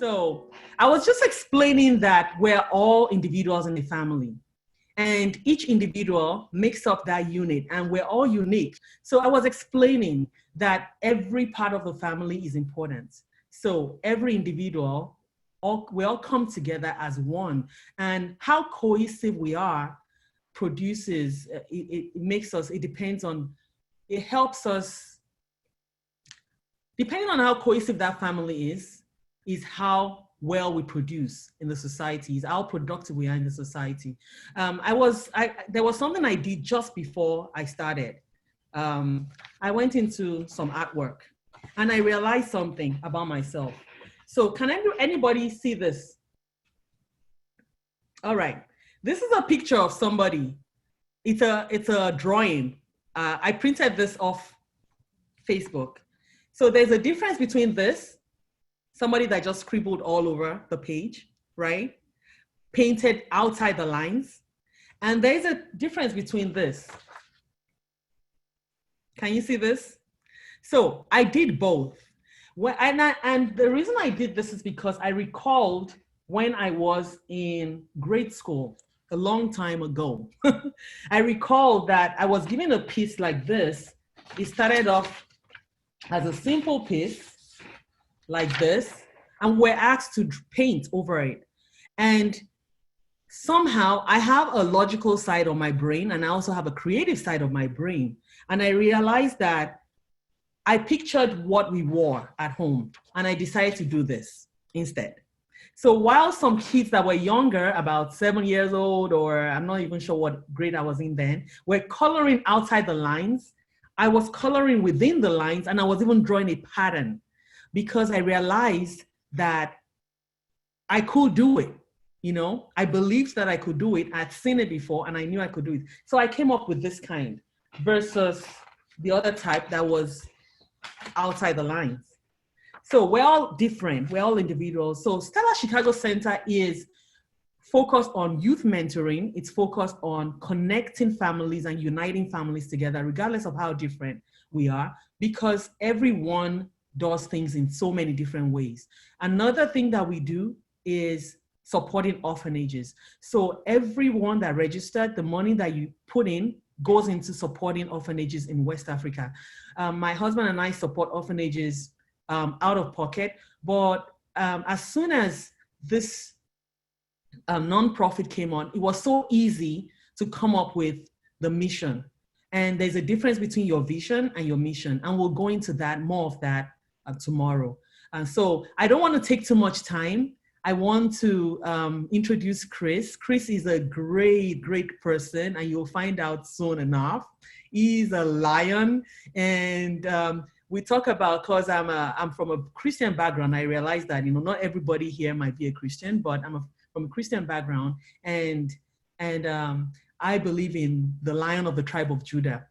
So I was just explaining that we're all individuals in the family. And each individual makes up that unit, and we're all unique. So I was explaining that every part of the family is important. So every individual, we all come together as one. And how cohesive we are produces, it makes us, it depends on, it helps us, depending on how cohesive that family is how well we produce in the society, is how productive we are in the society. There was something I did just before I started. I went into some artwork and I realized something about myself. So can anybody see this? All right. This is a picture of somebody. It's a drawing. I printed this off Facebook. So there's a difference between this, somebody that just scribbled all over the page, right? Painted outside the lines. And there's a difference between this. Can you see this? So I did both. And the reason I did this is because I recalled when I was in grade school a long time ago. I recalled that I was given a piece like this. It started off as a simple piece like this, and we're asked to paint over it. And somehow I have a logical side of my brain, and I also have a creative side of my brain. And I realized that I pictured what we wore at home, and I decided to do this instead. So while some kids that were younger, about 7 years old, or I'm not even sure what grade I was in then, were coloring outside the lines, I was coloring within the lines, and I was even drawing a pattern because I realized that I could do it. You know, I believed that I could do it. I'd seen it before and I knew I could do it. So I came up with this kind versus the other type that was outside the lines. So we're all different. We're all individuals. So Stella Chicago Center is focused on youth mentoring. It's focused on connecting families and uniting families together, regardless of how different we are, because everyone does things in so many different ways. Another thing that we do is supporting orphanages. So everyone that registered, the money that you put in goes into supporting orphanages in West Africa. My husband and I support orphanages out of pocket, but as soon as this nonprofit came on, it was so easy to come up with the mission. And there's a difference between your vision and your mission. And we'll go into that, more of that tomorrow. And so I don't want to take too much time. I want to introduce Chris. Chris is a great, great person, and you'll find out soon enough. He's a lion, and we talk about, because I'm from a Christian background, I realized that, you know, not everybody here might be a Christian, but I'm from a Christian background, and I believe in the Lion of the tribe of Judah,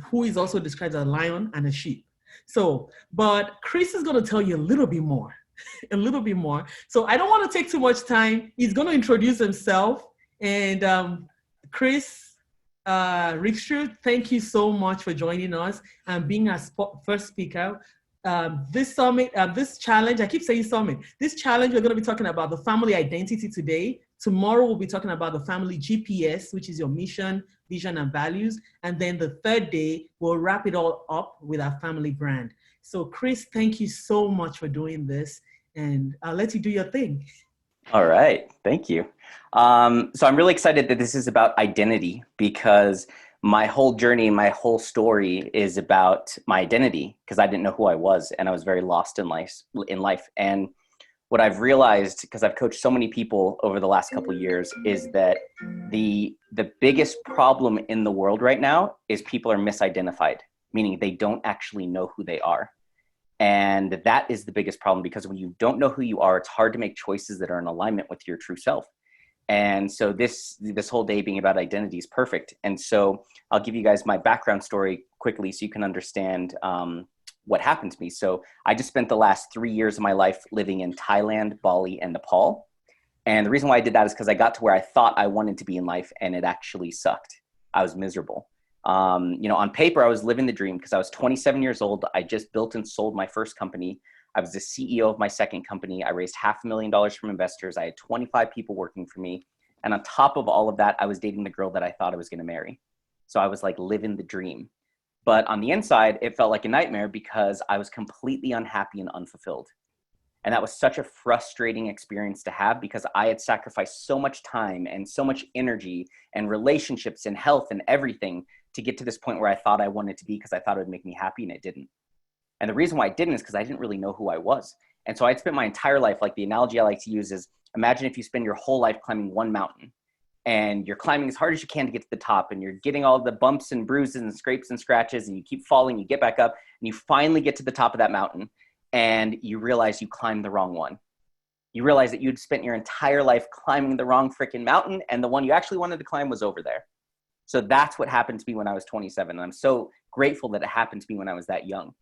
who is also described as a lion and a sheep. So, but Chris is going to tell you a little bit more. A little bit more. So I don't want to take too much time. He's going to introduce himself. And Chris Rickstrew, thank you so much for joining us and being our first speaker. This summit, this challenge, I keep saying summit, this challenge, we're going to be talking about the family identity today. Tomorrow, we'll be talking about the family GPS, which is your mission, vision, and values. And then the third day, we'll wrap it all up with our family brand. So Chris, thank you so much for doing this, and I'll let you do your thing. All right, thank you. So I'm really excited that this is about identity, because my whole journey, my whole story is about my identity, because I didn't know who I was and I was very lost in life. And what I've realized, because I've coached so many people over the last couple of years, is that the biggest problem in the world right now is people are misidentified, meaning they don't actually know who they are. And that is the biggest problem, because when you don't know who you are, it's hard to make choices that are in alignment with your true self. And so this whole day being about identity is perfect. And so I'll give you guys my background story quickly so you can understand what happened to me. So I just spent the last 3 years of my life living in Thailand, Bali, and Nepal. And the reason why I did that is because I got to where I thought I wanted to be in life, and it actually sucked. I was miserable. On paper, I was living the dream because I was 27 years old. I just built and sold my first company. I was the CEO of my second company. I raised $500,000 from investors. I had 25 people working for me. And on top of all of that, I was dating the girl that I thought I was going to marry. So I was like living the dream. But on the inside, it felt like a nightmare because I was completely unhappy and unfulfilled. And that was such a frustrating experience to have because I had sacrificed so much time and so much energy and relationships and health and everything to get to this point where I thought I wanted to be because I thought it would make me happy, and it didn't. And the reason why I didn't is because I didn't really know who I was. And so I'd spent my entire life, like the analogy I like to use is, imagine if you spend your whole life climbing one mountain and you're climbing as hard as you can to get to the top, and you're getting all the bumps and bruises and scrapes and scratches, and you keep falling, you get back up, and you finally get to the top of that mountain, and you realize you climbed the wrong one. You realize that you'd spent your entire life climbing the wrong freaking mountain, and the one you actually wanted to climb was over there. So that's what happened to me when I was 27. And I'm so grateful that it happened to me when I was that young.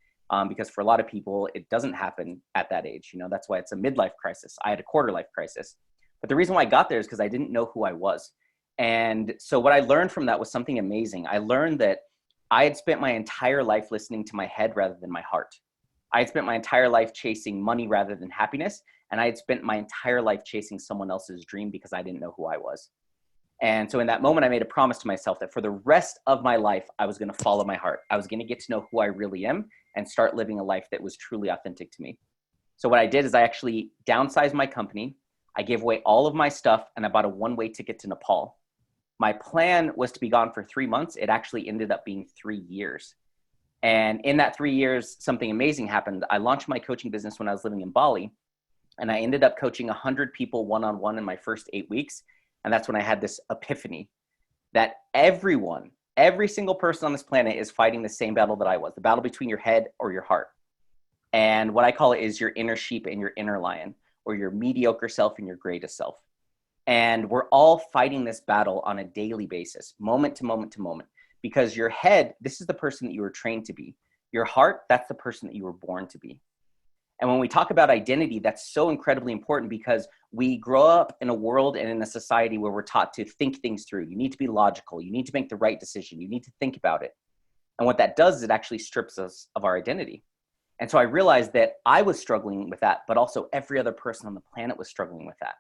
Because for a lot of people, it doesn't happen at that age. You know, that's why it's a midlife crisis. I had a quarter life crisis. But the reason why I got there is because I didn't know who I was. And so what I learned from that was something amazing. I learned that I had spent my entire life listening to my head rather than my heart. I had spent my entire life chasing money rather than happiness. And I had spent my entire life chasing someone else's dream because I didn't know who I was. And so in that moment, I made a promise to myself that for the rest of my life, I was going to follow my heart. I was going to get to know who I really am and start living a life that was truly authentic to me. So what I did is I actually downsized my company. I gave away all of my stuff, and I bought a one-way ticket to Nepal. My plan was to be gone for 3 months. It actually ended up being 3 years. And in that 3 years, something amazing happened. I launched my coaching business when I was living in Bali, and I ended up coaching 100 people one-on-one in my first 8 weeks. And that's when I had this epiphany that everyone, every single person on this planet is fighting the same battle that I was, the battle between your head or your heart. And what I call it is your inner sheep and your inner lion, or your mediocre self and your greatest self. And we're all fighting this battle on a daily basis, moment to moment to moment, because your head, this is the person that you were trained to be. Your heart, that's the person that you were born to be. And when we talk about identity, that's so incredibly important because we grow up in a world and in a society where we're taught to think things through. You need to be logical. You need to make the right decision. You need to think about it. And what that does is it actually strips us of our identity. And so I realized that I was struggling with that, but also every other person on the planet was struggling with that.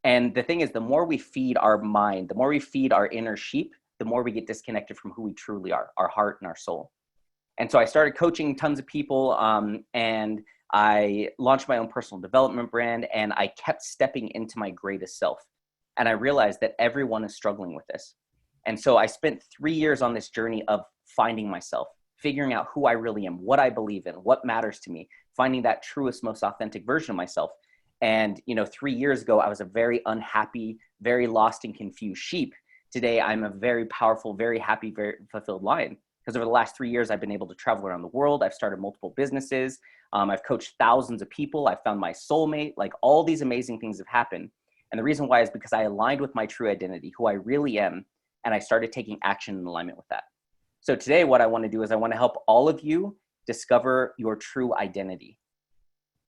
And the thing is, the more we feed our mind, the more we feed our inner sheep, the more we get disconnected from who we truly are, our heart and our soul. And so I started coaching tons of people, and I launched my own personal development brand, and I kept stepping into my greatest self. And I realized that everyone is struggling with this. And so I spent 3 years on this journey of finding myself, figuring out who I really am, what I believe in, what matters to me, finding that truest, most authentic version of myself. And, 3 years ago, I was a very unhappy, very lost and confused sheep. Today, I'm a very powerful, very happy, very fulfilled lion. Because over the last 3 years, I've been able to travel around the world. I've started multiple businesses. I've coached thousands of people. I found my soulmate. Like, all these amazing things have happened. And the reason why is because I aligned with my true identity, who I really am, and I started taking action in alignment with that. So today, what I want to do is I want to help all of you discover your true identity.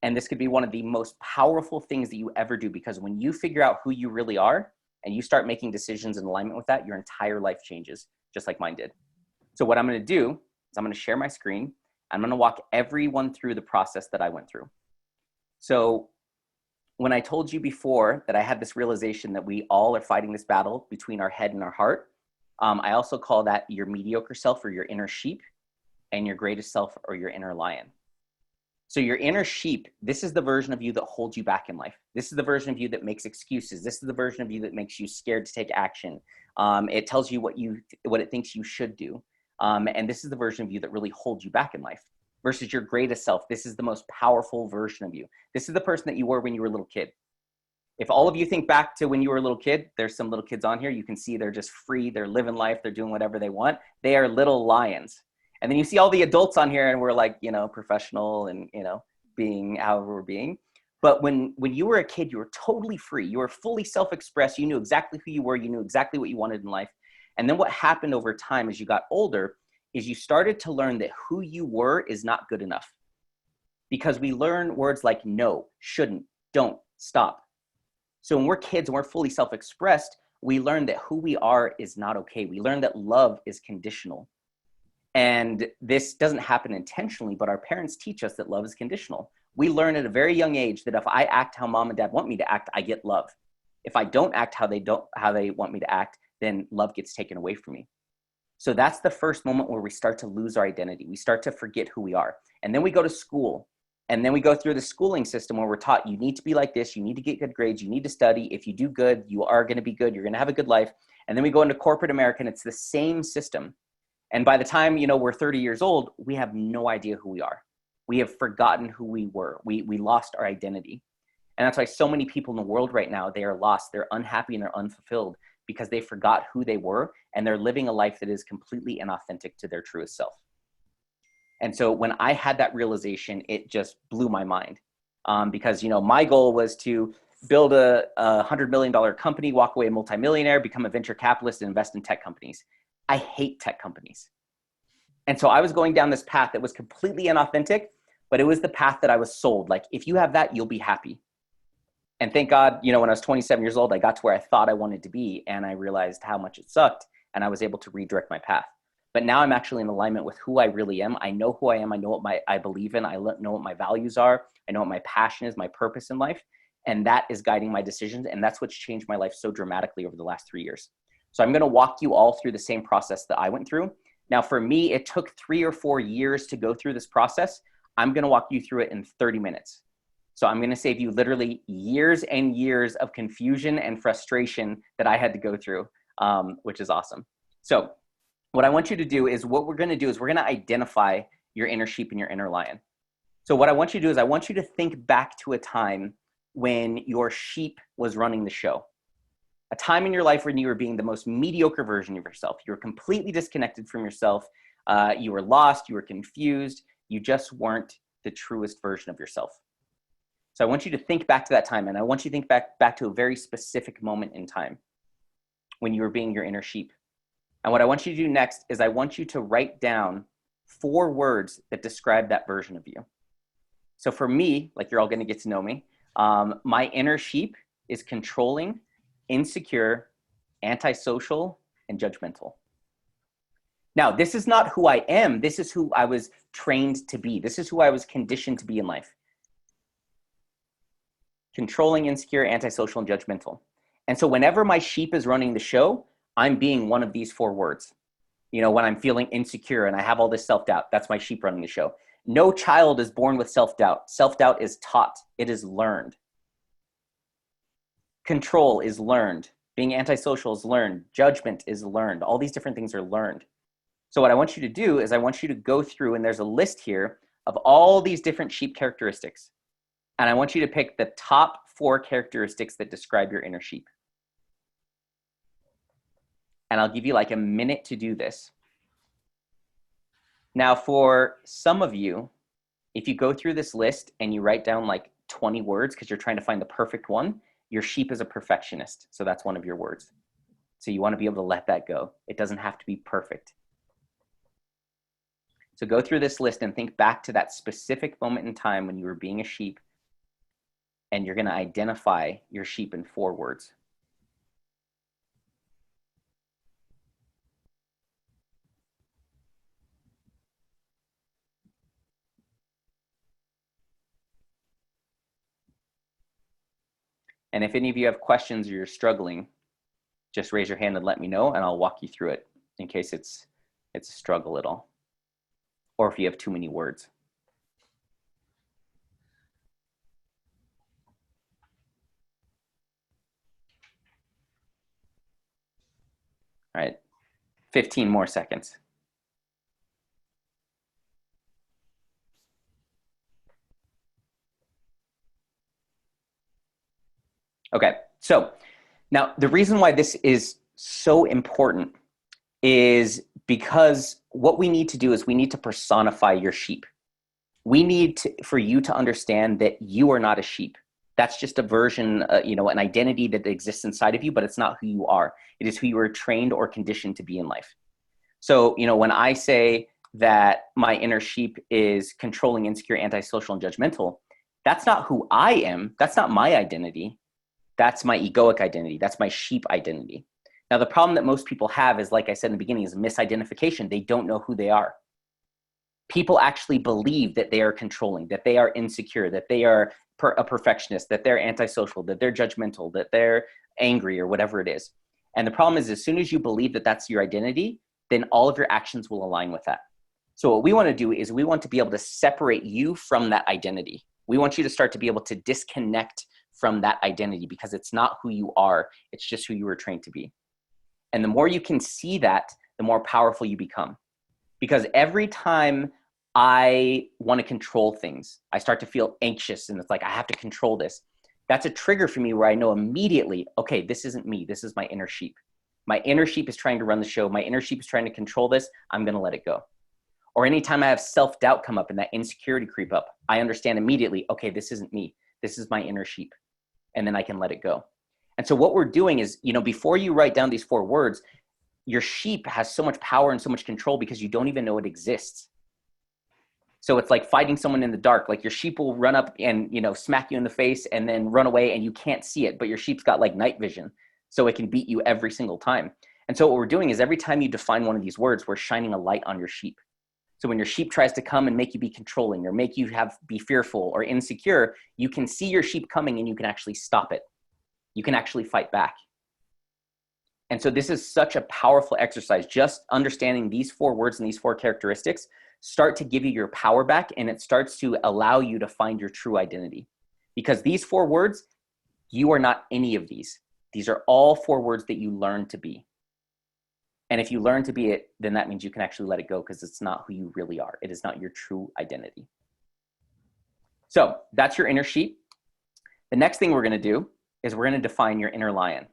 And this could be one of the most powerful things that you ever do, because when you figure out who you really are and you start making decisions in alignment with that, your entire life changes, just like mine did. So what I'm going to do is I'm going to share my screen. I'm going to walk everyone through the process that I went through. So when I told you before that I had this realization that we all are fighting this battle between our head and our heart, I also call that your mediocre self or your inner sheep, and your greatest self or your inner lion. So your inner sheep, this is the version of you that holds you back in life. This is the version of you that makes excuses. This is the version of you that makes you scared to take action. It tells you what it thinks you should do. And this is the version of you that really holds you back in life. Versus your greatest self, this is the most powerful version of you. This is the person that you were when you were a little kid. If all of you think back to when you were a little kid, there's some little kids on here. You can see they're just free. They're living life. They're doing whatever they want. They are little lions. And then you see all the adults on here and we're like, professional and, being however we're being. But when you were a kid, you were totally free. You were fully self-expressed. You knew exactly who you were. You knew exactly what you wanted in life. And then what happened over time as you got older is you started to learn that who you were is not good enough. Because we learn words like no, shouldn't, don't, stop. So when we're kids and we're fully self-expressed, we learn that who we are is not okay. We learn that love is conditional. And this doesn't happen intentionally, but our parents teach us that love is conditional. We learn at a very young age that if I act how mom and dad want me to act, I get love. If I don't act how they want me to act, then love gets taken away from me. So that's the first moment where we start to lose our identity. We start to forget who we are. And then we go to school. And then we go through the schooling system where we're taught you need to be like this, you need to get good grades, you need to study. If you do good, you are going to be good, you're going to have a good life. And then we go into corporate America and it's the same system. And by the time, we're 30 years old, we have no idea who we are. We have forgotten who we were. We lost our identity. And that's why so many people in the world right now, they are lost, they're unhappy and they're unfulfilled because they forgot who they were and they're living a life that is completely inauthentic to their truest self. And so when I had that realization, it just blew my mind because, my goal was to build a $100 million company, walk away a multimillionaire, become a venture capitalist, and invest in tech companies. I hate tech companies. And so I was going down this path that was completely inauthentic, but it was the path that I was sold. Like, if you have that, you'll be happy. And thank God, when I was 27 years old, I got to where I thought I wanted to be, and I realized how much it sucked, and I was able to redirect my path. But now I'm actually in alignment with who I really am. I know who I am. I know what I believe in. I know what my values are. I know what my passion is, my purpose in life. And that is guiding my decisions. And that's what's changed my life so dramatically over the last 3 years. So I'm going to walk you all through the same process that I went through. Now, for me, it took 3 or 4 years to go through this process. I'm going to walk you through it in 30 minutes. So I'm going to save you literally years and years of confusion and frustration that I had to go through, which is awesome. So what I want you to do is we're going to identify your inner sheep and your inner lion. So what I want you to do is I want you to think back to a time when your sheep was running the show. A time in your life when you were being the most mediocre version of yourself. You were completely disconnected from yourself. You were lost. You were confused. You just weren't the truest version of yourself. So I want you to think back to that time, and I want you to think back to a very specific moment in time when you were being your inner sheep. And what I want you to do next is I want you to write down 4 words that describe that version of you. So for me, like you're all going to get to know me, my inner sheep is controlling, insecure, antisocial, and judgmental. Now, this is not who I am. This is who I was trained to be. This is who I was conditioned to be in life. Controlling, insecure, antisocial, and judgmental. And so whenever my sheep is running the show, I'm being one of these 4 words. When I'm feeling insecure and I have all this self-doubt, that's my sheep running the show. No child is born with self-doubt. Self-doubt is taught. It is learned. Control is learned. Being antisocial is learned. Judgment is learned. All these different things are learned. So what I want you to do is I want you to go through, and there's a list here of all these different sheep characteristics. And I want you to pick the top 4 characteristics that describe your inner sheep. And I'll give you like a minute to do this. Now, for some of you, if you go through this list and you write down like 20 words because you're trying to find the perfect one, your sheep is a perfectionist. So that's one of your words. So you want to be able to let that go. It doesn't have to be perfect. So go through this list and think back to that specific moment in time when you were being a sheep, and you're going to identify your sheep in 4 words. And if any of you have questions or you're struggling, just raise your hand and let me know, and I'll walk you through it in case it's a struggle at all, or if you have too many words. All right, 15 more seconds. Okay, so now the reason why this is so important is because what we need to do is we need to personify your sheep. We need for you to understand that you are not a sheep. That's just a version, an identity that exists inside of you, but it's not who you are. It is who you were trained or conditioned to be in life. So, when I say that my inner sheep is controlling, insecure, antisocial, and judgmental, that's not who I am. That's not my identity. That's my egoic identity. That's my sheep identity. Now, the problem that most people have is, like I said in the beginning, is misidentification. They don't know who they are. people actually believe that they are controlling, that they are insecure, that they are a perfectionist, that they're antisocial, that they're judgmental, that they're angry, or whatever it is. And the problem is, as soon as you believe that that's your identity, then all of your actions will align with that. So what we want to do is we want to be able to separate you from that identity. We want you to start to be able to disconnect from that identity, because it's not who you are. It's just who you were trained to be. And the more you can see that, the more powerful you become. Because every time I want to control things, I start to feel anxious, and it's like, I have to control this. That's a trigger for me where I know immediately, okay, this isn't me. This is my inner sheep. My inner sheep is trying to run the show. My inner sheep is trying to control this. I'm going to let it go. Or anytime I have self-doubt come up and that insecurity creep up, I understand immediately, okay, this isn't me. This is my inner sheep. And then I can let it go. And so what we're doing is, before you write down these 4 words, your sheep has so much power and so much control because you don't even know it exists. So it's like fighting someone in the dark. Like your sheep will run up and, smack you in the face and then run away and you can't see it, but your sheep's got like night vision. So it can beat you every single time. And so what we're doing is every time you define one of these words, we're shining a light on your sheep. So when your sheep tries to come and make you be controlling or make you be fearful or insecure, you can see your sheep coming and you can actually stop it. You can actually fight back. And so this is such a powerful exercise. Just understanding these 4 words and these 4 characteristics start to give you your power back, and it starts to allow you to find your true identity. Because these 4 words, you are not any of these. These are all 4 words that you learn to be. And if you learn to be it, then that means you can actually let it go, because it's not who you really are. It is not your true identity. So that's your inner sheep. The next thing we're going to do is we're going to define your inner lion.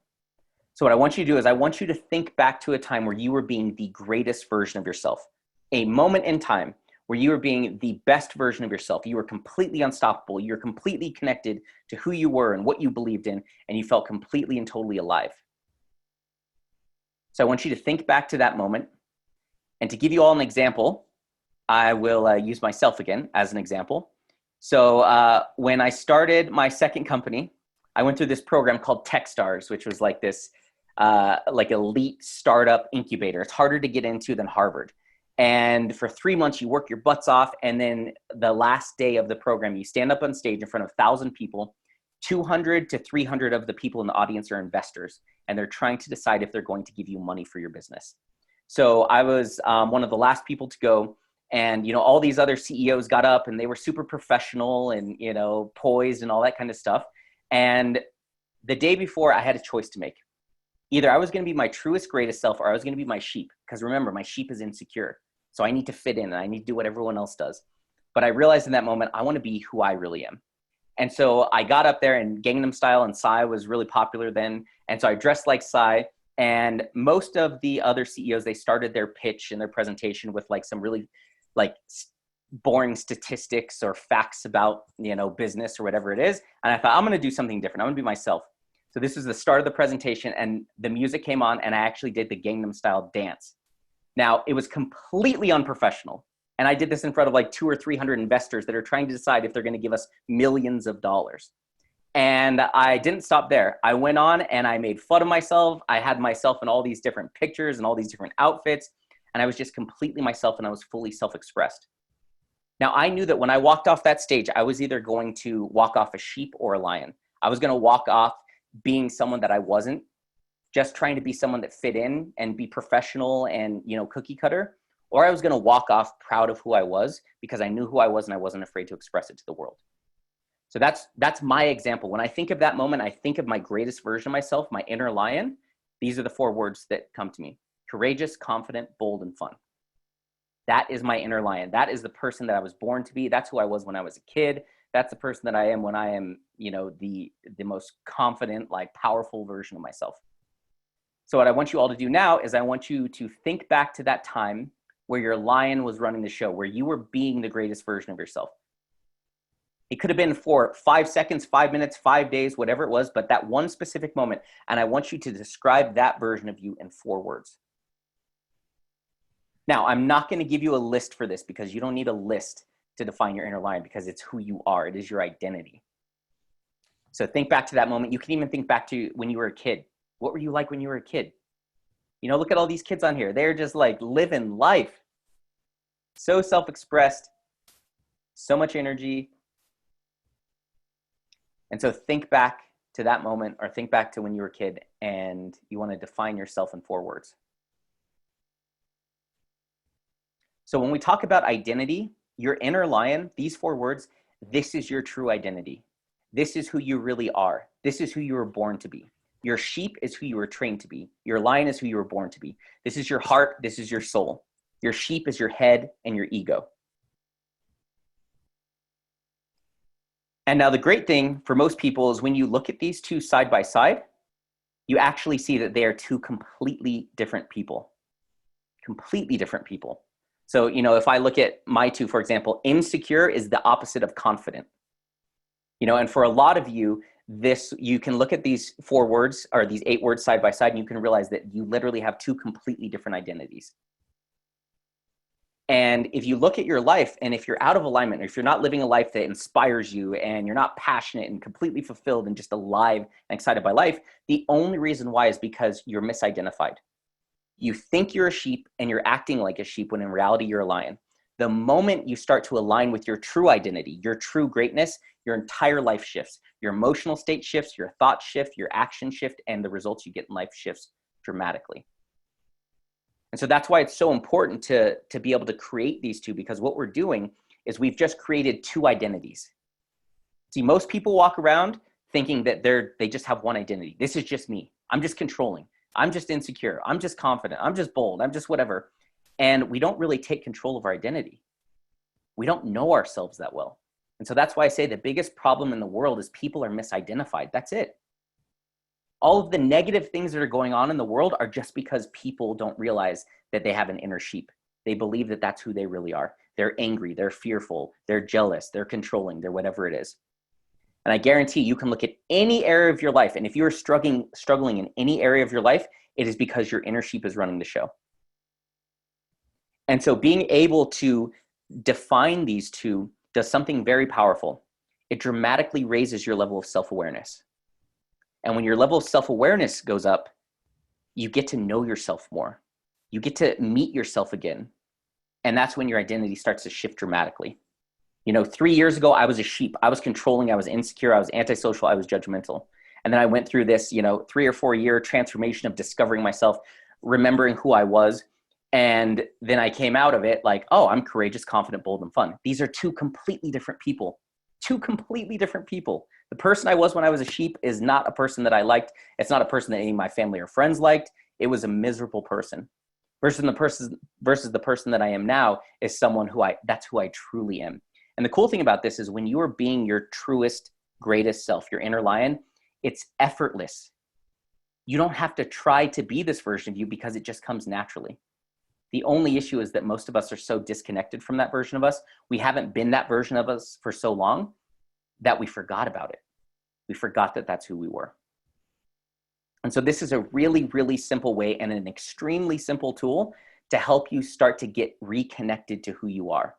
So what I want you to do is I want you to think back to a time where you were being the greatest version of yourself. A moment in time where you were being the best version of yourself. You were completely unstoppable. You were completely connected to who you were and what you believed in, and you felt completely and totally alive. So I want you to think back to that moment. And to give you all an example, I will use myself again as an example. So when I started my second company, I went through this program called Techstars, which was like this like elite startup incubator. It's harder to get into than Harvard. And for 3 months, you work your butts off. And then the last day of the program, you stand up on stage in front of 1,000 people. 200 to 300 of the people in the audience are investors, and they're trying to decide if they're going to give you money for your business. So I was one of the last people to go, and all these other CEOs got up and they were super professional and poised and all that kind of stuff. And the day before, I had a choice to make. Either I was going to be my truest, greatest self, or I was going to be my sheep. Because remember, my sheep is insecure. So I need to fit in and I need to do what everyone else does. But I realized in that moment, I want to be who I really am. And so I got up there, and Gangnam Style and Psy was really popular then. And so I dressed like Psy. And most of the other CEOs, they started their pitch and their presentation with like some really like boring statistics or facts about, business or whatever it is. And I thought, I'm going to do something different. I'm going to be myself. So this is the start of the presentation, and the music came on, and I actually did the Gangnam Style dance. Now, it was completely unprofessional. And I did this in front of like 200 or 300 investors that are trying to decide if they're going to give us millions of dollars. And I didn't stop there. I went on and I made fun of myself. I had myself in all these different pictures and all these different outfits. And I was just completely myself, and I was fully self-expressed. Now, I knew that when I walked off that stage, I was either going to walk off a sheep or a lion. I was going to walk off being someone that I wasn't, just trying to be someone that fit in and be professional and, cookie cutter. Or I was going to walk off proud of who I was because I knew who I was and I wasn't afraid to express it to the world. So that's my example. When I think of that moment, I think of my greatest version of myself, my inner lion. These are the 4 words that come to me: courageous, confident, bold, and fun. That is my inner lion. That is the person that I was born to be. That's who I was when I was a kid. That's the person that I am when I am, the most confident, like powerful version of myself. So what I want you all to do now is I want you to think back to that time where your lion was running the show, where you were being the greatest version of yourself. It could have been for 5 seconds, 5 minutes, 5 days, whatever it was, but that one specific moment. And I want you to describe that version of you in 4 words. Now, I'm not going to give you a list for this because you don't need a list to define your inner lion, because it's who you are. It is your identity. So think back to that moment. You can even think back to when you were a kid. What were you like when you were a kid? Look at all these kids on here. They're just like living life. So self-expressed, so much energy. And so think back to that moment, or think back to when you were a kid and you want to define yourself in 4 words. So when we talk about identity, your inner lion, these 4 words, this is your true identity. This is who you really are. This is who you were born to be. Your sheep is who you were trained to be. Your lion is who you were born to be. This is your heart. This is your soul. Your sheep is your head and your ego. And now the great thing for most people is when you look at these 2 side by side, you actually see that they are 2 completely different people. Completely different people. So, if I look at my 2, for example, insecure is the opposite of confident. And for a lot of you, you can look at these 4 words or these 8 words side by side, and you can realize that you literally have 2 completely different identities. And if you look at your life, and if you're out of alignment, or if you're not living a life that inspires you, and you're not passionate and completely fulfilled and just alive and excited by life, the only reason why is because you're misidentified. You think you're a sheep and you're acting like a sheep when in reality you're a lion. The moment you start to align with your true identity, your true greatness, your entire life shifts. Your emotional state shifts, your thoughts shift, your action shift, and the results you get in life shifts dramatically. And so that's why it's so important to be able to create these 2, because what we're doing is we've just created 2 identities. See, most people walk around thinking that they just have one identity. This is just me. I'm just controlling. I'm just insecure. I'm just confident. I'm just bold. I'm just whatever. And we don't really take control of our identity. We don't know ourselves that well. And so that's why I say the biggest problem in the world is people are misidentified. That's it. All of the negative things that are going on in the world are just because people don't realize that they have an inner sheep. They believe that that's who they really are. They're angry, they're fearful, they're jealous, they're controlling, they're whatever it is. And I guarantee you can look at any area of your life, and if you're struggling in any area of your life, it is because your inner sheep is running the show. And so being able to define these 2 does something very powerful. It dramatically raises your level of self-awareness. And when your level of self-awareness goes up, you get to know yourself more. You get to meet yourself again. And that's when your identity starts to shift dramatically. 3 years ago, I was a sheep. I was controlling, I was insecure, I was antisocial, I was judgmental. And then I went through this, 3 or 4 year transformation of discovering myself, remembering who I was. And then I came out of it like, oh, I'm courageous, confident, bold, and fun. These are 2 completely different people. 2 completely different people. The person I was when I was a sheep is not a person that I liked. It's not a person that any of my family or friends liked. It was a miserable person. Versus the person that I am now is someone that's who I truly am. And the cool thing about this is when you are being your truest, greatest self, your inner lion, it's effortless. You don't have to try to be this version of you because it just comes naturally. The only issue is that most of us are so disconnected from that version of us. We haven't been that version of us for so long that we forgot about it. We forgot that that's who we were. And so this is a really, really simple way and an extremely simple tool to help you start to get reconnected to who you are,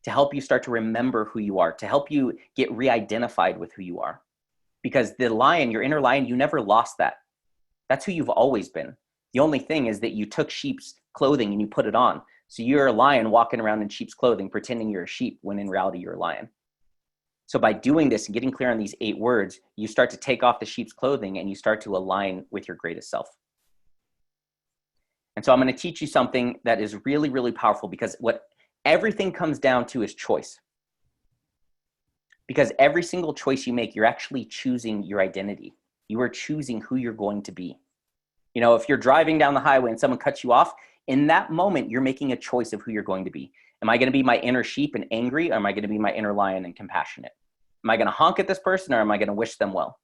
to help you start to remember who you are, to help you get re-identified with who you are. Because the lion, your inner lion, you never lost that. That's who you've always been. The only thing is that you took sheep's clothing and you put it on. So you're a lion walking around in sheep's clothing, pretending you're a sheep when in reality you're a lion. So by doing this and getting clear on these 8 words, you start to take off the sheep's clothing and you start to align with your greatest self. And so I'm going to teach you something that is really, really powerful, because what everything comes down to is choice. Because every single choice you make, you're actually choosing your identity. You are choosing who you're going to be. If you're driving down the highway and someone cuts you off, in that moment, you're making a choice of who you're going to be. Am I going to be my inner sheep and angry, or am I going to be my inner lion and compassionate? Am I going to honk at this person, or am I going to wish them well?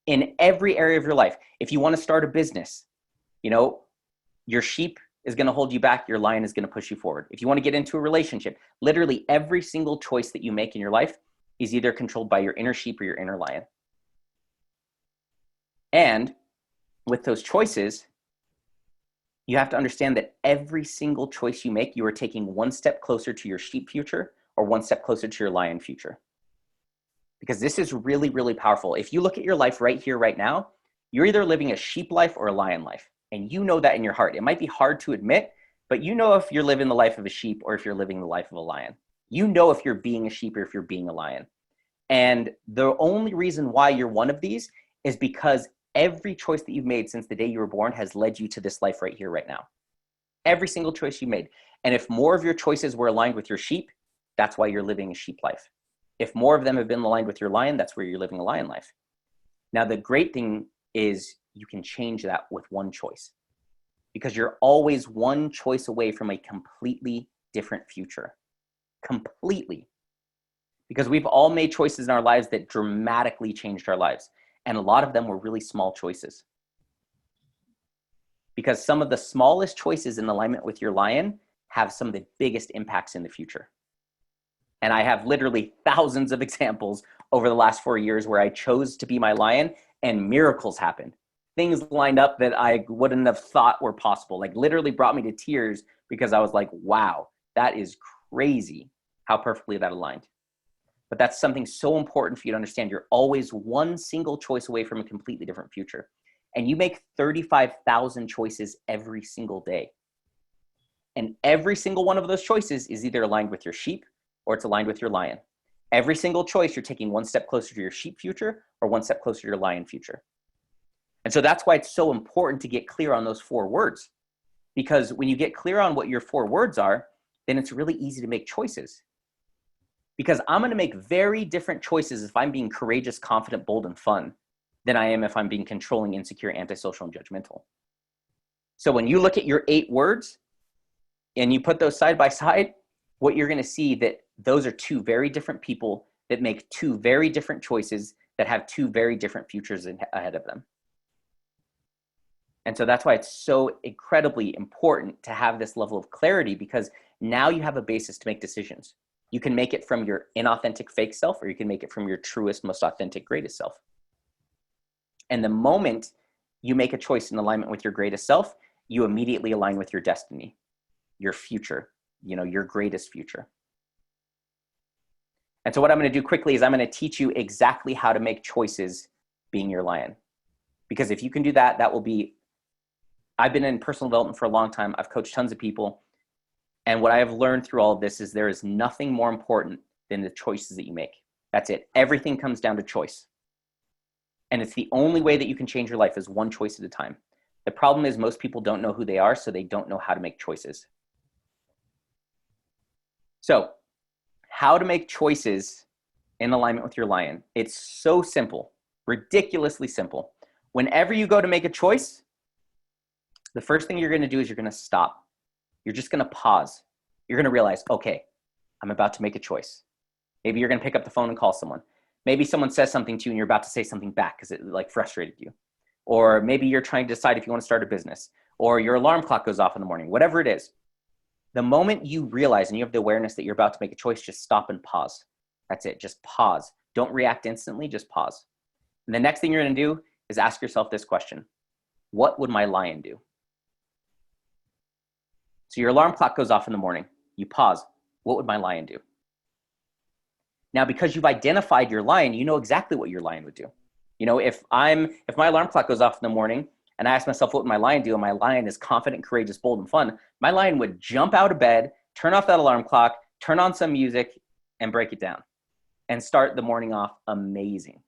In every area of your life, if you want to start a business, your sheep is going to hold you back. Your lion is going to push you forward. If you want to get into a relationship, literally every single choice that you make in your life is either controlled by your inner sheep or your inner lion. And with those choices, you have to understand that every single choice you make, you are taking one step closer to your sheep future or one step closer to your lion future. Because this is really, really powerful. If you look at your life right here, right now, you're either living a sheep life or a lion life. And you know that in your heart. It might be hard to admit, but you know if you're living the life of a sheep or if you're living the life of a lion. You know if you're being a sheep or if you're being a lion. And the only reason why you're one of these is because every choice that you've made since the day you were born has led you to this life right here, right now. Every single choice you made. And if more of your choices were aligned with your sheep, that's why you're living a sheep life. If more of them have been aligned with your lion, that's where you're living a lion life. Now, the great thing is you can change that with one choice, because you're always one choice away from a completely different future. Completely. Because we've all made choices in our lives that dramatically changed our lives. And a lot of them were really small choices. Because some of the smallest choices in alignment with your lion have some of the biggest impacts in the future. And I have literally thousands of examples over the last 4 years where I chose to be my lion and miracles happened. Things lined up that I wouldn't have thought were possible, like literally brought me to tears because I was like, wow, that is crazy how perfectly that aligned. But that's something so important for you to understand. You're always one single choice away from a completely different future. And you make 35,000 choices every single day. And every single one of those choices is either aligned with your sheep or it's aligned with your lion. Every single choice, you're taking one step closer to your sheep future or one step closer to your lion future. And so that's why it's so important to get clear on those 4 words. Because when you get clear on what your 4 words are, then it's really easy to make choices. Because I'm going to make very different choices if I'm being courageous, confident, bold, and fun than I am if I'm being controlling, insecure, antisocial, and judgmental. So when you look at your 8 words and you put those side by side, what you're going to see that those are 2 very different people that make 2 very different choices that have 2 very different futures ahead of them. And so that's why it's so incredibly important to have this level of clarity, because now you have a basis to make decisions. You can make it from your inauthentic fake self, or you can make it from your truest, most authentic, greatest self. And the moment you make a choice in alignment with your greatest self, you immediately align with your destiny, your future, your greatest future. And so what I'm going to do quickly is I'm going to teach you exactly how to make choices being your lion. Because if you can do that, that will be, I've been in personal development for a long time. I've coached tons of people. And what I have learned through all of this is there is nothing more important than the choices that you make. That's it. Everything comes down to choice. And it's the only way that you can change your life is one choice at a time. The problem is most people don't know who they are, so they don't know how to make choices. So how to make choices in alignment with your lion. It's so simple, ridiculously simple. Whenever you go to make a choice, the first thing you're going to do is you're going to stop. You're just going to pause. You're going to realize, okay, I'm about to make a choice. Maybe you're going to pick up the phone and call someone. Maybe someone says something to you and you're about to say something back because it frustrated you. Or maybe you're trying to decide if you want to start a business, or your alarm clock goes off in the morning, whatever it is. The moment you realize and you have the awareness that you're about to make a choice, just stop and pause. That's it. Just pause. Don't react instantly. Just pause. And the next thing you're going to do is ask yourself this question. What would my lion do? So your alarm clock goes off in the morning. You pause. What would my lion do? Now, because you've identified your lion, you know exactly what your lion would do. If my alarm clock goes off in the morning and I ask myself, what would my lion do? And my lion is confident, courageous, bold, and fun. My lion would jump out of bed, turn off that alarm clock, turn on some music, and break it down and start the morning off amazing.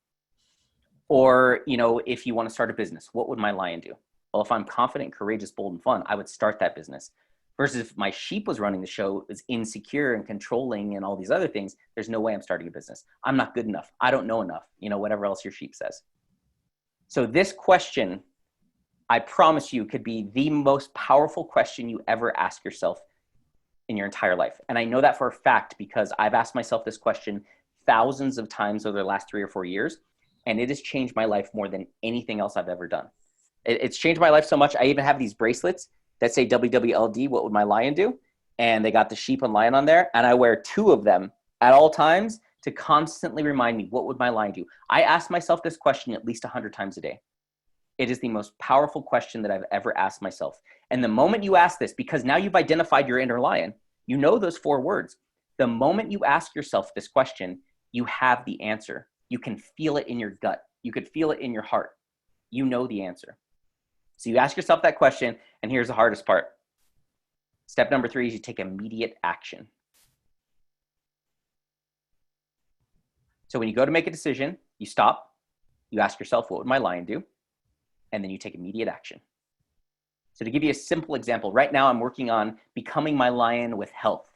Or, if you want to start a business, what would my lion do? Well, if I'm confident, courageous, bold, and fun, I would start that business. Versus if my sheep was running the show, is insecure and controlling and all these other things, there's no way I'm starting a business. I'm not good enough. I don't know enough, whatever else your sheep says. So this question, I promise you, could be the most powerful question you ever ask yourself in your entire life. And I know that for a fact because I've asked myself this question thousands of times over the last 3 or 4 years, and it has changed my life more than anything else I've ever done. It's changed my life so much. I even have these bracelets that say WWLD, what would my lion do? And they got the sheep and lion on there. And I wear 2 of them at all times to constantly remind me, what would my lion do? I ask myself this question at least 100 times a day. It is the most powerful question that I've ever asked myself. And the moment you ask this, because now you've identified your inner lion, you know those 4 words. The moment you ask yourself this question, you have the answer. You can feel it in your gut. You could feel it in your heart. You know the answer. So you ask yourself that question, and here's the hardest part. Step number 3 is you take immediate action. So when you go to make a decision, you stop, you ask yourself, what would my lion do? And then you take immediate action. So to give you a simple example, right now I'm working on becoming my lion with health.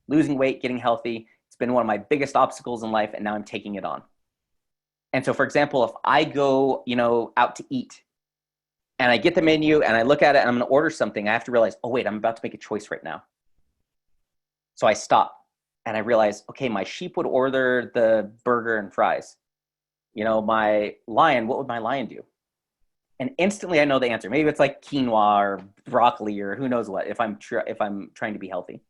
Losing weight, getting healthy. It's been one of my biggest obstacles in life, and now I'm taking it on. And so, for example, if I go, out to eat and I get the menu and I look at it and I'm going to order something, I have to realize, oh, wait, I'm about to make a choice right now. So I stop and I realize, okay, my sheep would order the burger and fries. My lion, what would my lion do? And instantly I know the answer. Maybe it's like quinoa or broccoli or who knows what, if I'm trying to be healthy.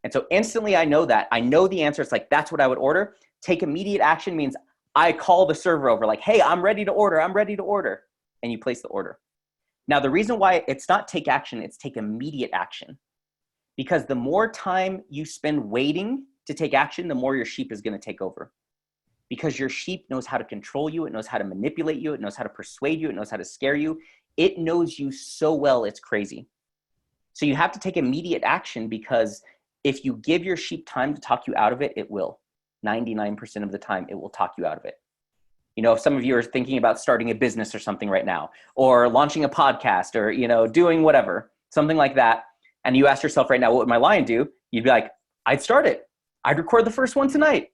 And so instantly I know that. I know the answer. It's like, that's what I would order. Take immediate action means I call the server over like, hey, I'm ready to order. I'm ready to order. And you place the order. Now, the reason why it's not take action, it's take immediate action. Because the more time you spend waiting to take action, the more your sheep is going to take over. Because your sheep knows how to control you. It knows how to manipulate you. It knows how to persuade you. It knows how to scare you. It knows you so well, it's crazy. So you have to take immediate action, because if you give your sheep time to talk you out of it, it will. 99% of the time, it will talk you out of it. If some of you are thinking about starting a business or something right now, or launching a podcast, or, doing whatever, something like that, and you ask yourself right now, what would my lion do? You'd be like, I'd start it. I'd record the first one tonight,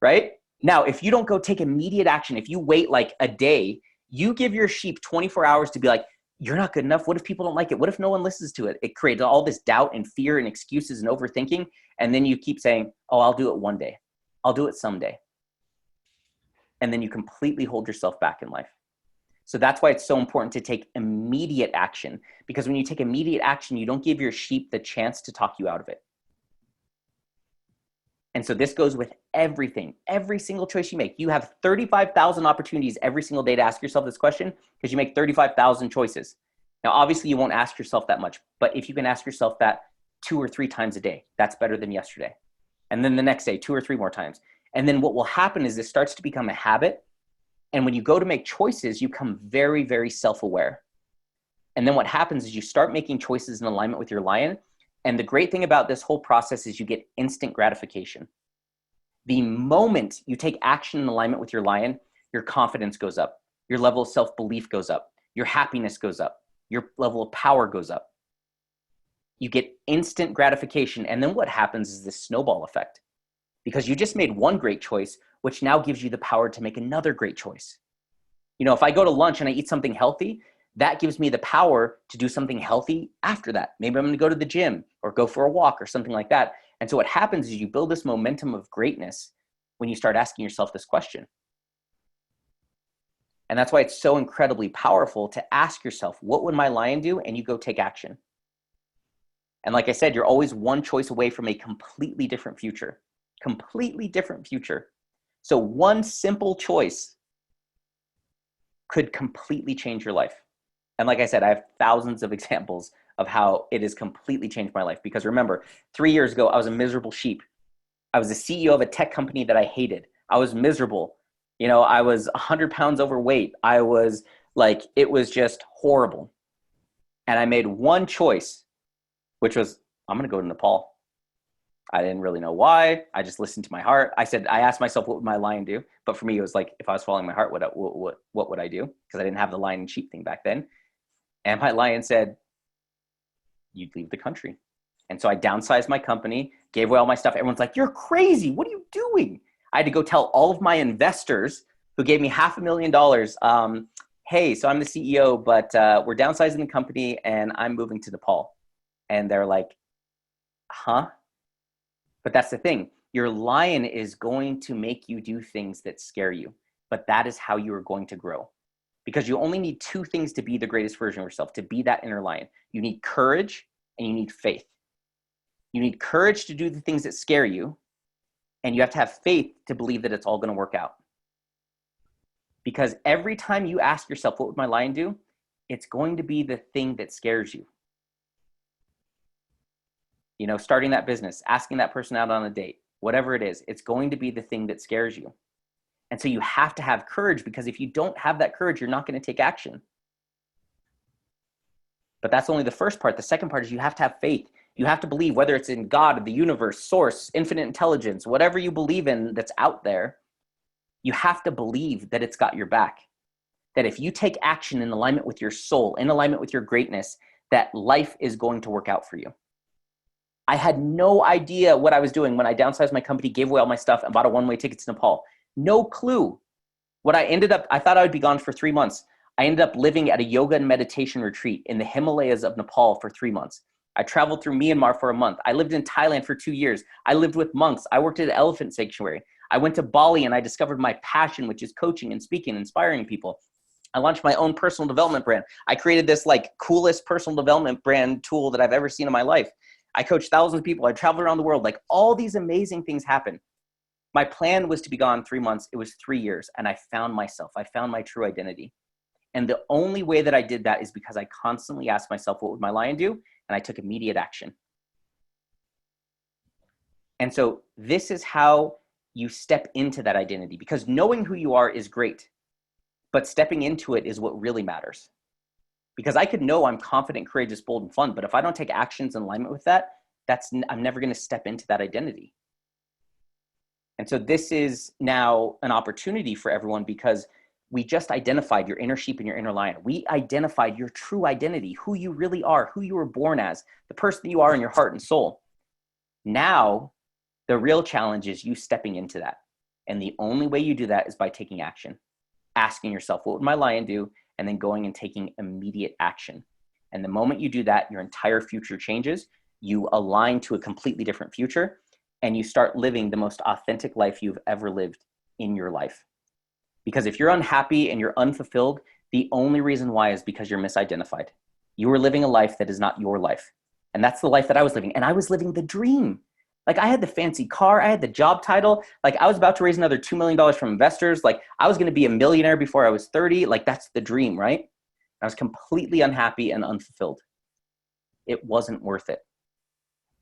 right? Now, if you don't go take immediate action, if you wait like a day, you give your sheep 24 hours to be like, you're not good enough. What if people don't like it? What if no one listens to it? It creates all this doubt and fear and excuses and overthinking. And then you keep saying, oh, I'll do it one day. I'll do it someday. And then you completely hold yourself back in life. So that's why it's so important to take immediate action, because when you take immediate action, you don't give your sheep the chance to talk you out of it. And so this goes with everything, every single choice you make. You have 35,000 opportunities every single day to ask yourself this question, because you make 35,000 choices. Now, obviously you won't ask yourself that much, but if you can ask yourself that 2 or 3 times a day, that's better than yesterday. And then the next day, 2 or 3 more times. And then what will happen is this starts to become a habit. And when you go to make choices, you become very, very self-aware. And then what happens is you start making choices in alignment with your lion. And the great thing about this whole process is you get instant gratification. The moment you take action in alignment with your lion, your confidence goes up. Your level of self-belief goes up. Your happiness goes up. Your level of power goes up. You get instant gratification. And then what happens is this snowball effect. Because you just made one great choice, which now gives you the power to make another great choice. If I go to lunch and I eat something healthy, that gives me the power to do something healthy after that. Maybe I'm going to go to the gym or go for a walk or something like that. And so what happens is you build this momentum of greatness when you start asking yourself this question. And that's why it's so incredibly powerful to ask yourself, what would my lion do? And you go take action. And like I said, you're always one choice away from a completely different future. Completely different future. So one simple choice could completely change your life. And like I said, I have thousands of examples of how it has completely changed my life. Because remember, 3 years ago, I was a miserable sheep. I was the CEO of a tech company that I hated. I was miserable. I was 100 pounds overweight. I was like, it was just horrible. And I made one choice, which was, I'm going to go to Nepal. I didn't really know why. I just listened to my heart. I asked myself, what would my lion do? But for me, it was like, if I was following my heart, what would I do? Because I didn't have the lion and sheep thing back then. And my lion said, you'd leave the country. And so I downsized my company, gave away all my stuff. Everyone's like, you're crazy. What are you doing? I had to go tell all of my investors who gave me $500,000, hey, so I'm the CEO, but we're downsizing the company and I'm moving to Nepal. And they're like, huh? But that's the thing. Your lion is going to make you do things that scare you. But that is how you are going to grow. Because you only need 2 things to be the greatest version of yourself, to be that inner lion. You need courage and you need faith. You need courage to do the things that scare you. And you have to have faith to believe that it's all going to work out. Because every time you ask yourself, what would my lion do? It's going to be the thing that scares you. Starting that business, asking that person out on a date, whatever it is, it's going to be the thing that scares you. And so you have to have courage, because if you don't have that courage, you're not going to take action. But that's only the first part. The second part is you have to have faith. You have to believe, whether it's in God, the universe, source, infinite intelligence, whatever you believe in that's out there, you have to believe that it's got your back. That if you take action in alignment with your soul, in alignment with your greatness, that life is going to work out for you. I had no idea what I was doing when I downsized my company, gave away all my stuff, and bought a one-way ticket to Nepal. No clue. I thought I would be gone for 3 months. I ended up living at a yoga and meditation retreat in the Himalayas of Nepal for 3 months. I traveled through Myanmar for a month. I lived in Thailand for 2 years. I lived with monks. I worked at an elephant sanctuary. I went to Bali and I discovered my passion, which is coaching and speaking, inspiring people. I launched my own personal development brand. I created this like coolest personal development brand tool that I've ever seen in my life. I coached thousands of people. I traveled around the world. Like, all these amazing things happened. My plan was to be gone 3 months. It was 3 years. And I found myself. I found my true identity. And the only way that I did that is because I constantly asked myself, what would my lion do? And I took immediate action. And so this is how you step into that identity, because knowing who you are is great, but stepping into it is what really matters. Because I could know I'm confident, courageous, bold, and fun, but if I don't take actions in alignment with that, I'm never going to step into that identity. And so this is now an opportunity for everyone, because we just identified your inner sheep and your inner lion. We identified your true identity, who you really are, who you were born as, the person you are in your heart and soul. Now, the real challenge is you stepping into that. And the only way you do that is by taking action, asking yourself, what would my lion do? And then going and taking immediate action. And the moment you do that, your entire future changes. You align to a completely different future, and you start living the most authentic life you've ever lived in your life. Because if you're unhappy and you're unfulfilled, the only reason why is because you're misidentified. You were living a life that is not your life. And that's the life that I was living. And I was living the dream. Like, I had the fancy car, I had the job title. Like, I was about to raise another $2 million from investors. Like, I was going to be a millionaire before I was 30. Like, that's the dream, right? I was completely unhappy and unfulfilled. It wasn't worth it.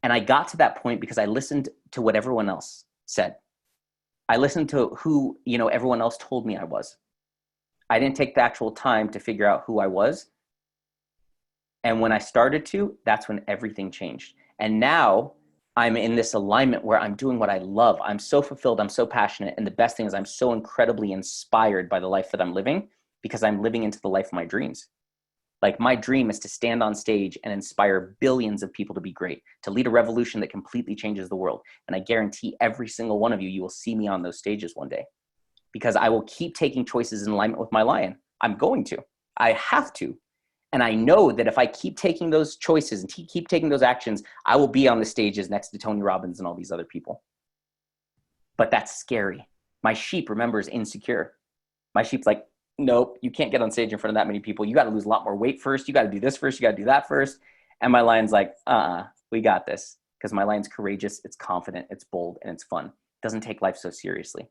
And I got to that point because I listened to what everyone else said. I listened to who, everyone else told me I was. I didn't take the actual time to figure out who I was. And when I started to, that's when everything changed. And now I'm in this alignment where I'm doing what I love. I'm so fulfilled. I'm so passionate. And the best thing is I'm so incredibly inspired by the life that I'm living, because I'm living into the life of my dreams. Like, my dream is to stand on stage and inspire billions of people to be great, to lead a revolution that completely changes the world. And I guarantee every single one of you will see me on those stages one day, because I will keep taking choices in alignment with my lion. I'm going to. I have to. And I know that if I keep taking those choices and keep taking those actions, I will be on the stages next to Tony Robbins and all these other people. But that's scary. My sheep, remember, is insecure. My sheep's like, nope, you can't get on stage in front of that many people. You got to lose a lot more weight first. You got to do this first. You got to do that first. And my lion's like, we got this. Because my lion's courageous, it's confident, it's bold, and it's fun. It doesn't take life so seriously.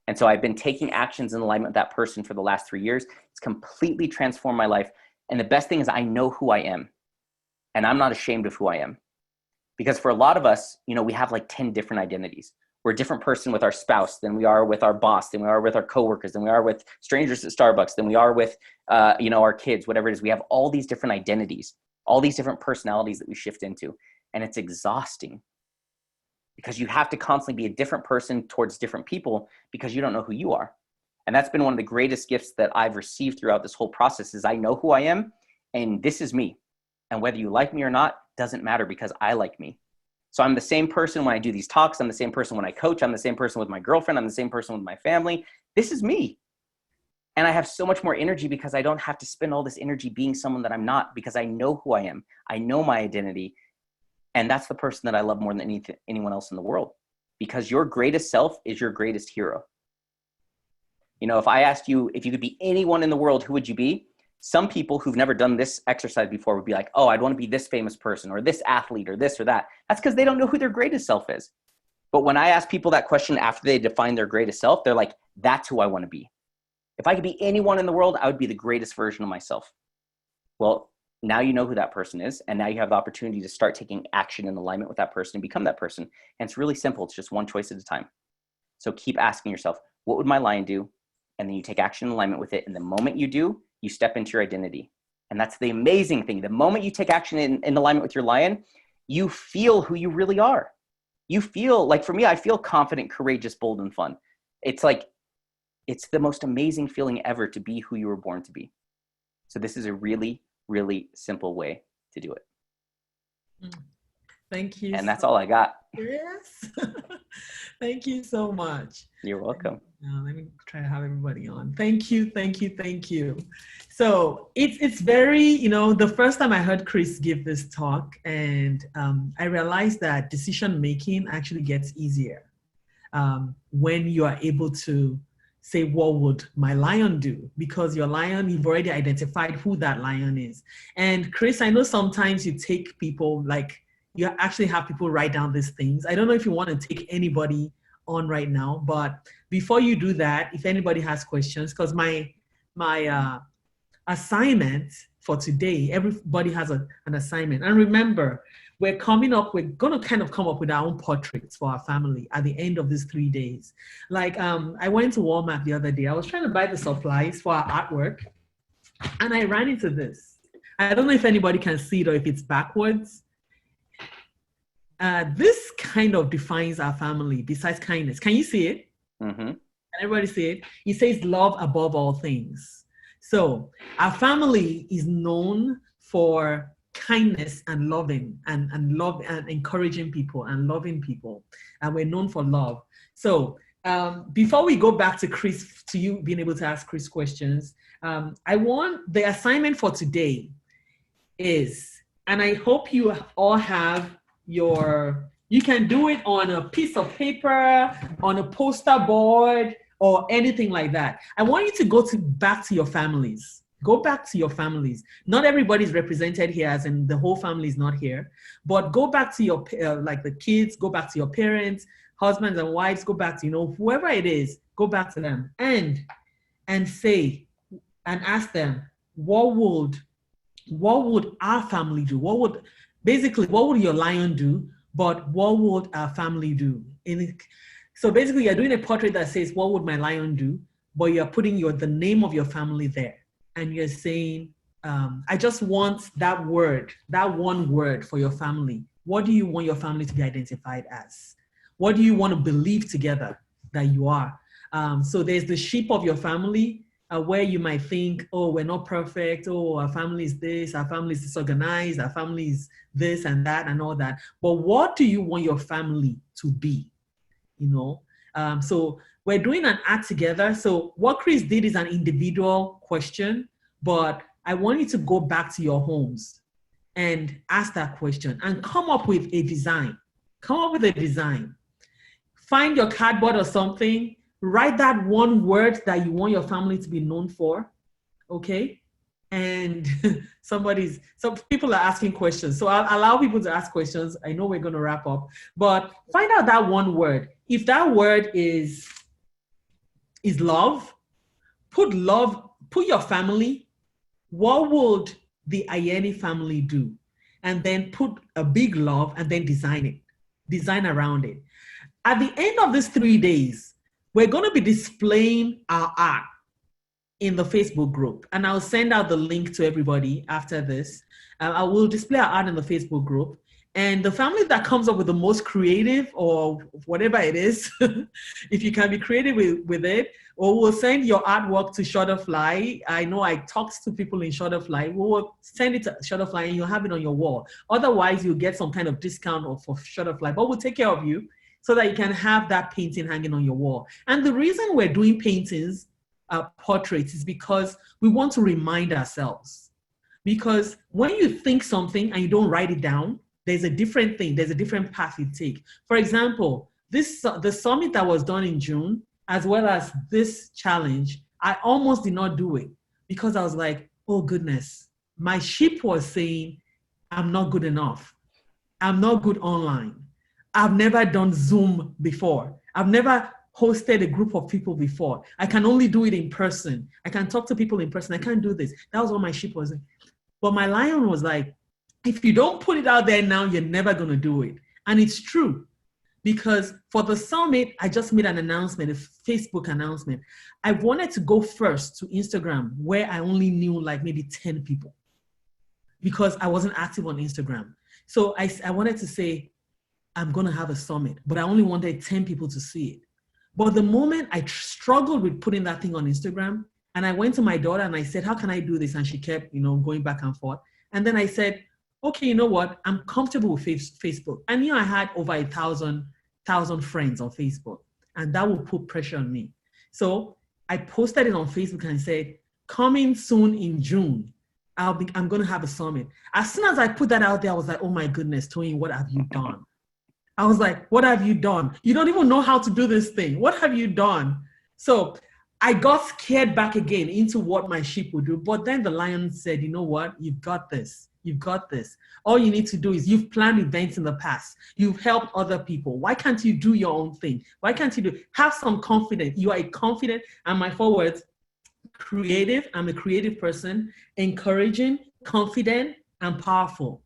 And so I've been taking actions in alignment with that person for the last 3 years. It's completely transformed my life. And the best thing is I know who I am. And I'm not ashamed of who I am. Because for a lot of us, we have like 10 different identities. We're a different person with our spouse than we are with our boss, than we are with our coworkers, than we are with strangers at Starbucks, than we are with, our kids, whatever it is. We have all these different identities, all these different personalities that we shift into. And it's exhausting, because you have to constantly be a different person towards different people, because you don't know who you are. And that's been one of the greatest gifts that I've received throughout this whole process, is I know who I am, and this is me. And whether you like me or not doesn't matter, because I like me. So I'm the same person when I do these talks. I'm the same person when I coach. I'm the same person with my girlfriend. I'm the same person with my family. This is me. And I have so much more energy, because I don't have to spend all this energy being someone that I'm not, because I know who I am. I know my identity. And that's the person that I love more than anyone else in the world, because your greatest self is your greatest hero. If I asked you if you could be anyone in the world, who would you be? Some people who've never done this exercise before would be like, oh, I'd want to be this famous person or this athlete or this or that. That's because they don't know who their greatest self is. But when I ask people that question after they define their greatest self, they're like, that's who I want to be. If I could be anyone in the world, I would be the greatest version of myself. Well, now you know who that person is. And now you have the opportunity to start taking action in alignment with that person and become that person. And it's really simple. It's just one choice at a time. So keep asking yourself, what would my lion do? And then you take action in alignment with it. And the moment you do, you step into your identity. And that's the amazing thing. The moment you take action in alignment with your lion, you feel who you really are. You feel like, for me, I feel confident, courageous, bold, and fun. It's like, it's the most amazing feeling ever to be who you were born to be. So this is a really, really simple way to do it. Thank you. And that's all I got. Yes. Thank you so much. You're welcome. Let me try to have everybody on. Thank you, thank you, thank you. So it's very, you know, the first time I heard Chris give this talk, and I realized that decision making actually gets easier when you are able to say, what would my lion do? Because your lion, you've already identified who that lion is. And Chris, I know sometimes you take people, like you actually have people write down these things. I don't know if you want to take anybody on right now, but before you do that, if anybody has questions, because my assignment for today, everybody has an assignment. And remember, we're going to kind of come up with our own portraits for our family at the end of these 3 days. Like, I went to Walmart the other day. I was trying to buy the supplies for our artwork, and I ran into this. I don't know if anybody can see it or if it's backwards. This kind of defines our family besides kindness. Can you see it? Mm-hmm. Can everybody see it? It says love above all things. So our family is known for kindness and loving and love and encouraging people and loving people. And we're known for love. So before we go back to Chris, to you being able to ask Chris questions, I want the assignment for today is, and I hope you all have you can do it on a piece of paper, on a poster board, or anything like that. I want you to go back to your families. Go back to your families. Not everybody's represented here, as in the whole family is not here, but go back to your, like the kids, go back to your parents, husbands and wives, go back to, you know, whoever it is, go back to them and say, and ask them, what would our family do? What would your lion do? But what would our family do? So basically, you're doing a portrait that says, what would my lion do? But you're putting the name of your family there. And you're saying, I just want that one word for your family. What do you want your family to be identified as? What do you want to believe together that you are? So there's the sheep of your family, where you might think, oh, we're not perfect. Oh, our family is this, our family is disorganized, our family is this and that and all that. But what do you want your family to be? You know, so we're doing an art together. So what Chris did is an individual question, but I want you to go back to your homes and ask that question and come up with a design. Find your cardboard or something. Write that one word that you want your family to be known for, okay? And some people are asking questions. So I'll allow people to ask questions. I know we're going to wrap up, but find out that one word. If that word is love, put your family. What would the Ayeni family do? And then put a big love and then design around it. At the end of these 3 days, we're going to be displaying our art in the Facebook group. And I'll send out the link to everybody after this. I will display our art in the Facebook group. And the family that comes up with the most creative or whatever it is, if you can be creative with it, or we'll send your artwork to Shutterfly. I know I talked to people in Shutterfly. We will send it to Shutterfly and you'll have it on your wall. Otherwise, you'll get some kind of discount for Shutterfly, but we'll take care of you so that you can have that painting hanging on your wall. And the reason we're doing paintings, portraits, is because we want to remind ourselves. Because when you think something and you don't write it down, there's a different thing. There's a different path you take. For example, the summit that was done in June, as well as this challenge, I almost did not do it because I was like, oh goodness, my sheep was saying, I'm not good enough. I'm not good online. I've never done Zoom before. I've never hosted a group of people before. I can only do it in person. I can talk to people in person. I can't do this. That was what my sheep was saying. But my lion was like, if you don't put it out there now, you're never going to do it. And it's true. Because for the summit, I just made an announcement, a Facebook announcement. I wanted to go first to Instagram, where I only knew like maybe 10 people. because I wasn't active on Instagram. So I wanted to say, I'm going to have a summit, but I only wanted 10 people to see it. But the moment I struggled with putting that thing on Instagram, and I went to my daughter and I said, how can I do this? And she kept, going back and forth. And then I said, okay, you know what? I'm comfortable with Facebook. And, I had over 1,000 friends on Facebook, and that would put pressure on me. So I posted it on Facebook and said, coming soon in June, I'm going to have a summit. As soon as I put that out there, I was like, oh my goodness, Toyin, what have you done? I was like, what have you done? You don't even know how to do this thing. What have you done? So I got scared back again into what my sheep would do. But then the lion said, you know what? You've got this. You've got this. All you need to do is you've planned events in the past. You've helped other people. Why can't you do your own thing? Why can't you have some confidence? You are a confident, and my 4 words, creative. I'm a creative person, encouraging, confident, and powerful.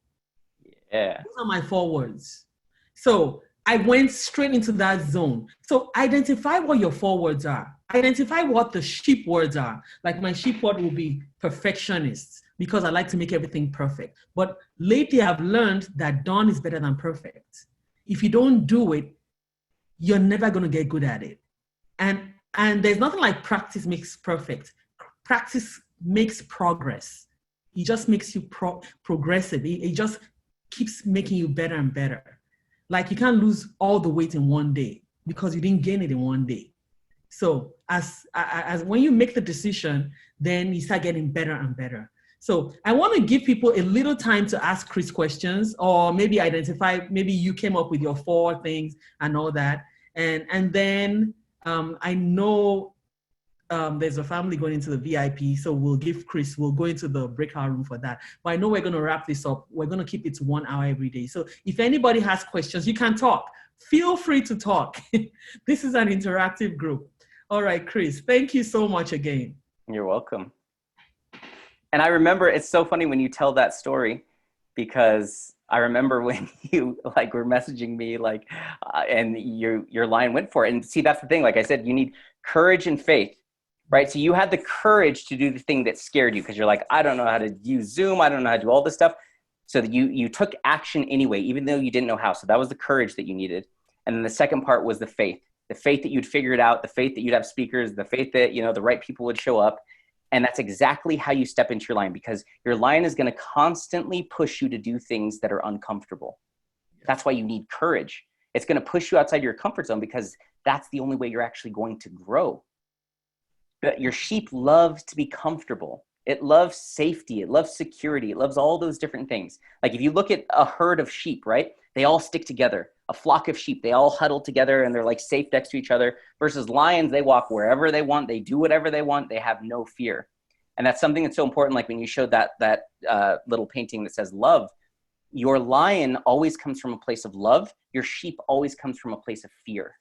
Yeah. Those are my 4 words. So I went straight into that zone. So identify what your 4 words are. Identify what the sheep words are. Like my sheep word will be perfectionist, because I like to make everything perfect. But lately I've learned that done is better than perfect. If you don't do it, you're never going to get good at it. And there's nothing like practice makes perfect. Practice makes progress. It just makes you progressive. It just keeps making you better and better. Like you can't lose all the weight in one day because you didn't gain it in one day. So as when you make the decision, then you start getting better and better. So I want to give people a little time to ask Chris questions, or maybe identify, maybe you came up with your 4 things and all that. And then I know there's a family going into the VIP, so we'll go into the breakout room for that. But I know we're going to wrap this up. We're going to keep it to 1 hour every day. So if anybody has questions, you can talk. Feel free to talk. This is an interactive group. All right, Chris, thank you so much again. You're welcome. And I remember, it's so funny when you tell that story, because I remember when you were messaging me and your line went for it. And see, that's the thing. Like I said, you need courage and faith. Right. So you had the courage to do the thing that scared you, because you're like, I don't know how to use Zoom. I don't know how to do all this stuff. So that you took action anyway, even though you didn't know how. So that was the courage that you needed. And then the second part was the faith that you'd figure it out, the faith that you'd have speakers, the faith that, the right people would show up. And that's exactly how you step into your line, because your line is going to constantly push you to do things that are uncomfortable. That's why you need courage. It's going to push you outside your comfort zone, because that's the only way you're actually going to grow. Your sheep loves to be comfortable. It loves safety. It loves security. It loves all those different things. Like if you look at a herd of sheep, right? They all stick together. A flock of sheep, they all huddle together and they're like safe next to each other, versus lions, they walk wherever they want. They do whatever they want. They have no fear. And that's something that's so important. Like when you showed that little painting that says love, your lion always comes from a place of love. Your sheep always comes from a place of fear.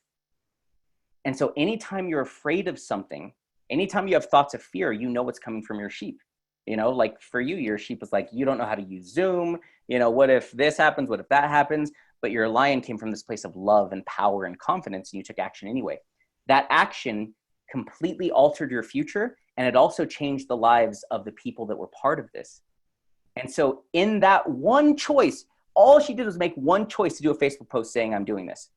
And so anytime you're afraid of something, anytime you have thoughts of fear, you know what's coming from your sheep. Like for you, your sheep was like, you don't know how to use Zoom. What if this happens? What if that happens? But your lion came from this place of love and power and confidence, and you took action anyway. That action completely altered your future, and it also changed the lives of the people that were part of this. And so in that one choice, all she did was make one choice to do a Facebook post saying, I'm doing this.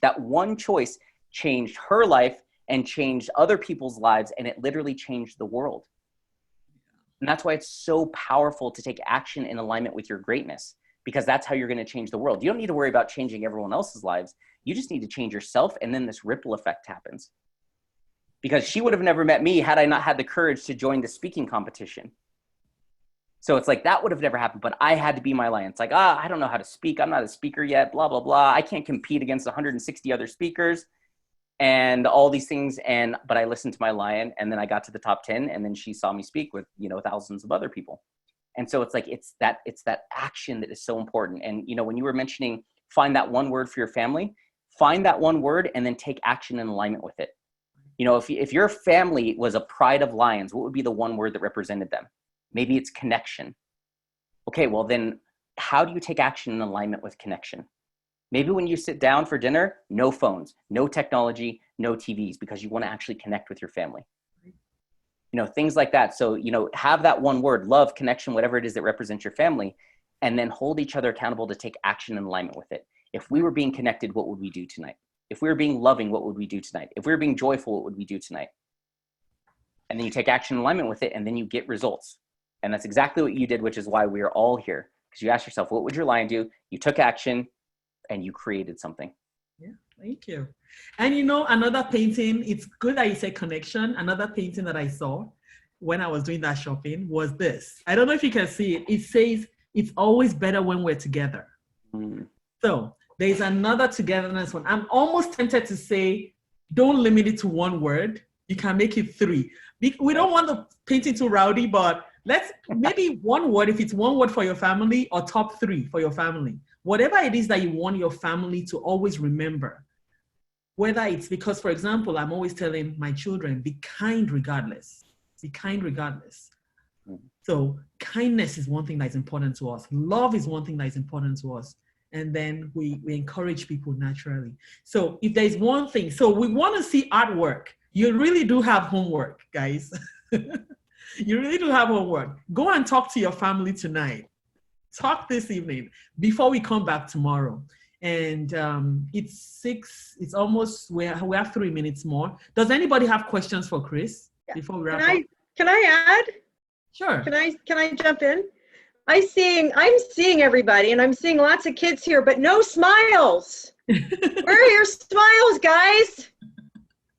That one choice changed her life and changed other people's lives, and it literally changed the world. And that's why it's so powerful to take action in alignment with your greatness, because that's how you're going to change the world. You don't need to worry about changing everyone else's lives. You just need to change yourself, and then this ripple effect happens. Because she would have never met me had I not had the courage to join the speaking competition. So it's like that would have never happened, but I had to be my lion. It's like, I don't know how to speak. I'm not a speaker yet, blah, blah, blah. I can't compete against 160 other speakers and all these things. But I listened to my lion, and then I got to the top 10, and then she saw me speak with, thousands of other people. And so it's like, it's that action that is so important. And, when you were mentioning, find that one word for your family, find that one word and then take action in alignment with it. If your family was a pride of lions, what would be the one word that represented them? Maybe it's connection. Okay, well then how do you take action in alignment with connection? Maybe when you sit down for dinner, no phones, no technology, no TVs, because you want to actually connect with your family. things like that. So, have that one word, love, connection, whatever it is that represents your family, and then hold each other accountable to take action in alignment with it. If we were being connected, what would we do tonight? If we were being loving, what would we do tonight? If we were being joyful, what would we do tonight? And then you take action in alignment with it, and then you get results. And that's exactly what you did, which is why we are all here. Because you asked yourself, what would your lion do? You took action and you created something. Yeah, thank you. And another painting, it's good that you said connection. Another painting that I saw when I was doing that shopping was this. I don't know if you can see it. It says, it's always better when we're together. Mm. So there's another togetherness one. I'm almost tempted to say, don't limit it to one word. You can make it 3. We don't want the painting too rowdy, but let's maybe one word, if it's one word for your family, or top 3 for your family. Whatever it is that you want your family to always remember. Whether it's because, for example, I'm always telling my children, be kind regardless. Be kind regardless. So kindness is one thing that's important to us. Love is one thing that is important to us. And then we encourage people naturally. So if there's one thing, so we want to see artwork. You really do have homework, guys. You really do have homework. Go and talk to your family tonight. Talk this evening before we come back tomorrow. And it's 6, it's almost, we have 3 minutes more. Does anybody have questions for Chris before we wrap up? Can I add? Sure. Can I jump in? I'm seeing everybody, and I'm seeing lots of kids here, but no smiles. Where are your smiles, guys?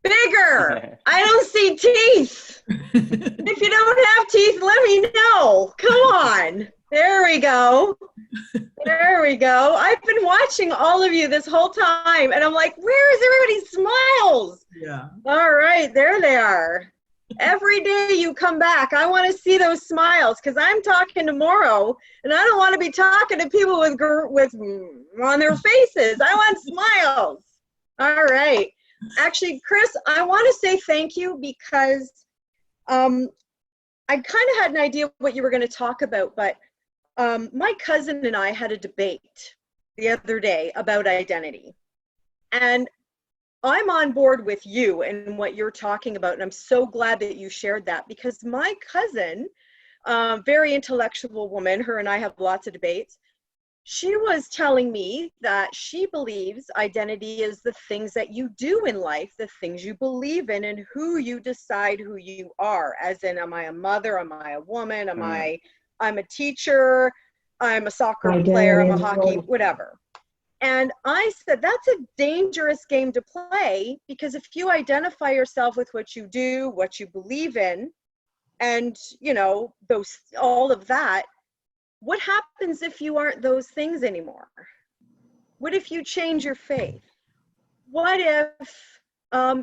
Bigger. I don't see teeth. If you don't have teeth, let me know. Come on. There we go. There we go. I've been watching all of you this whole time, and I'm like, where is everybody's smiles? Yeah. All right, there they are. Every day you come back, I want to see those smiles, because I'm talking tomorrow, and I don't want to be talking to people with on their faces. I want smiles. All right. Actually, Chris, I want to say thank you, because I kind of had an idea what you were going to talk about, but my cousin and I had a debate the other day about identity. And I'm on board with you and what you're talking about, and I'm so glad that you shared that, because my cousin, very intellectual woman, her and I have lots of debates, she was telling me that she believes identity is the things that you do in life, the things you believe in, and who you decide who you are, as in, am I a mother, am I a woman, I'm a teacher, I'm a soccer player, I'm a hockey, whatever. And I said, that's a dangerous game to play, because if you identify yourself with what you do, what you believe in, and, all of that, what happens if you aren't those things anymore? What if you change your faith? What if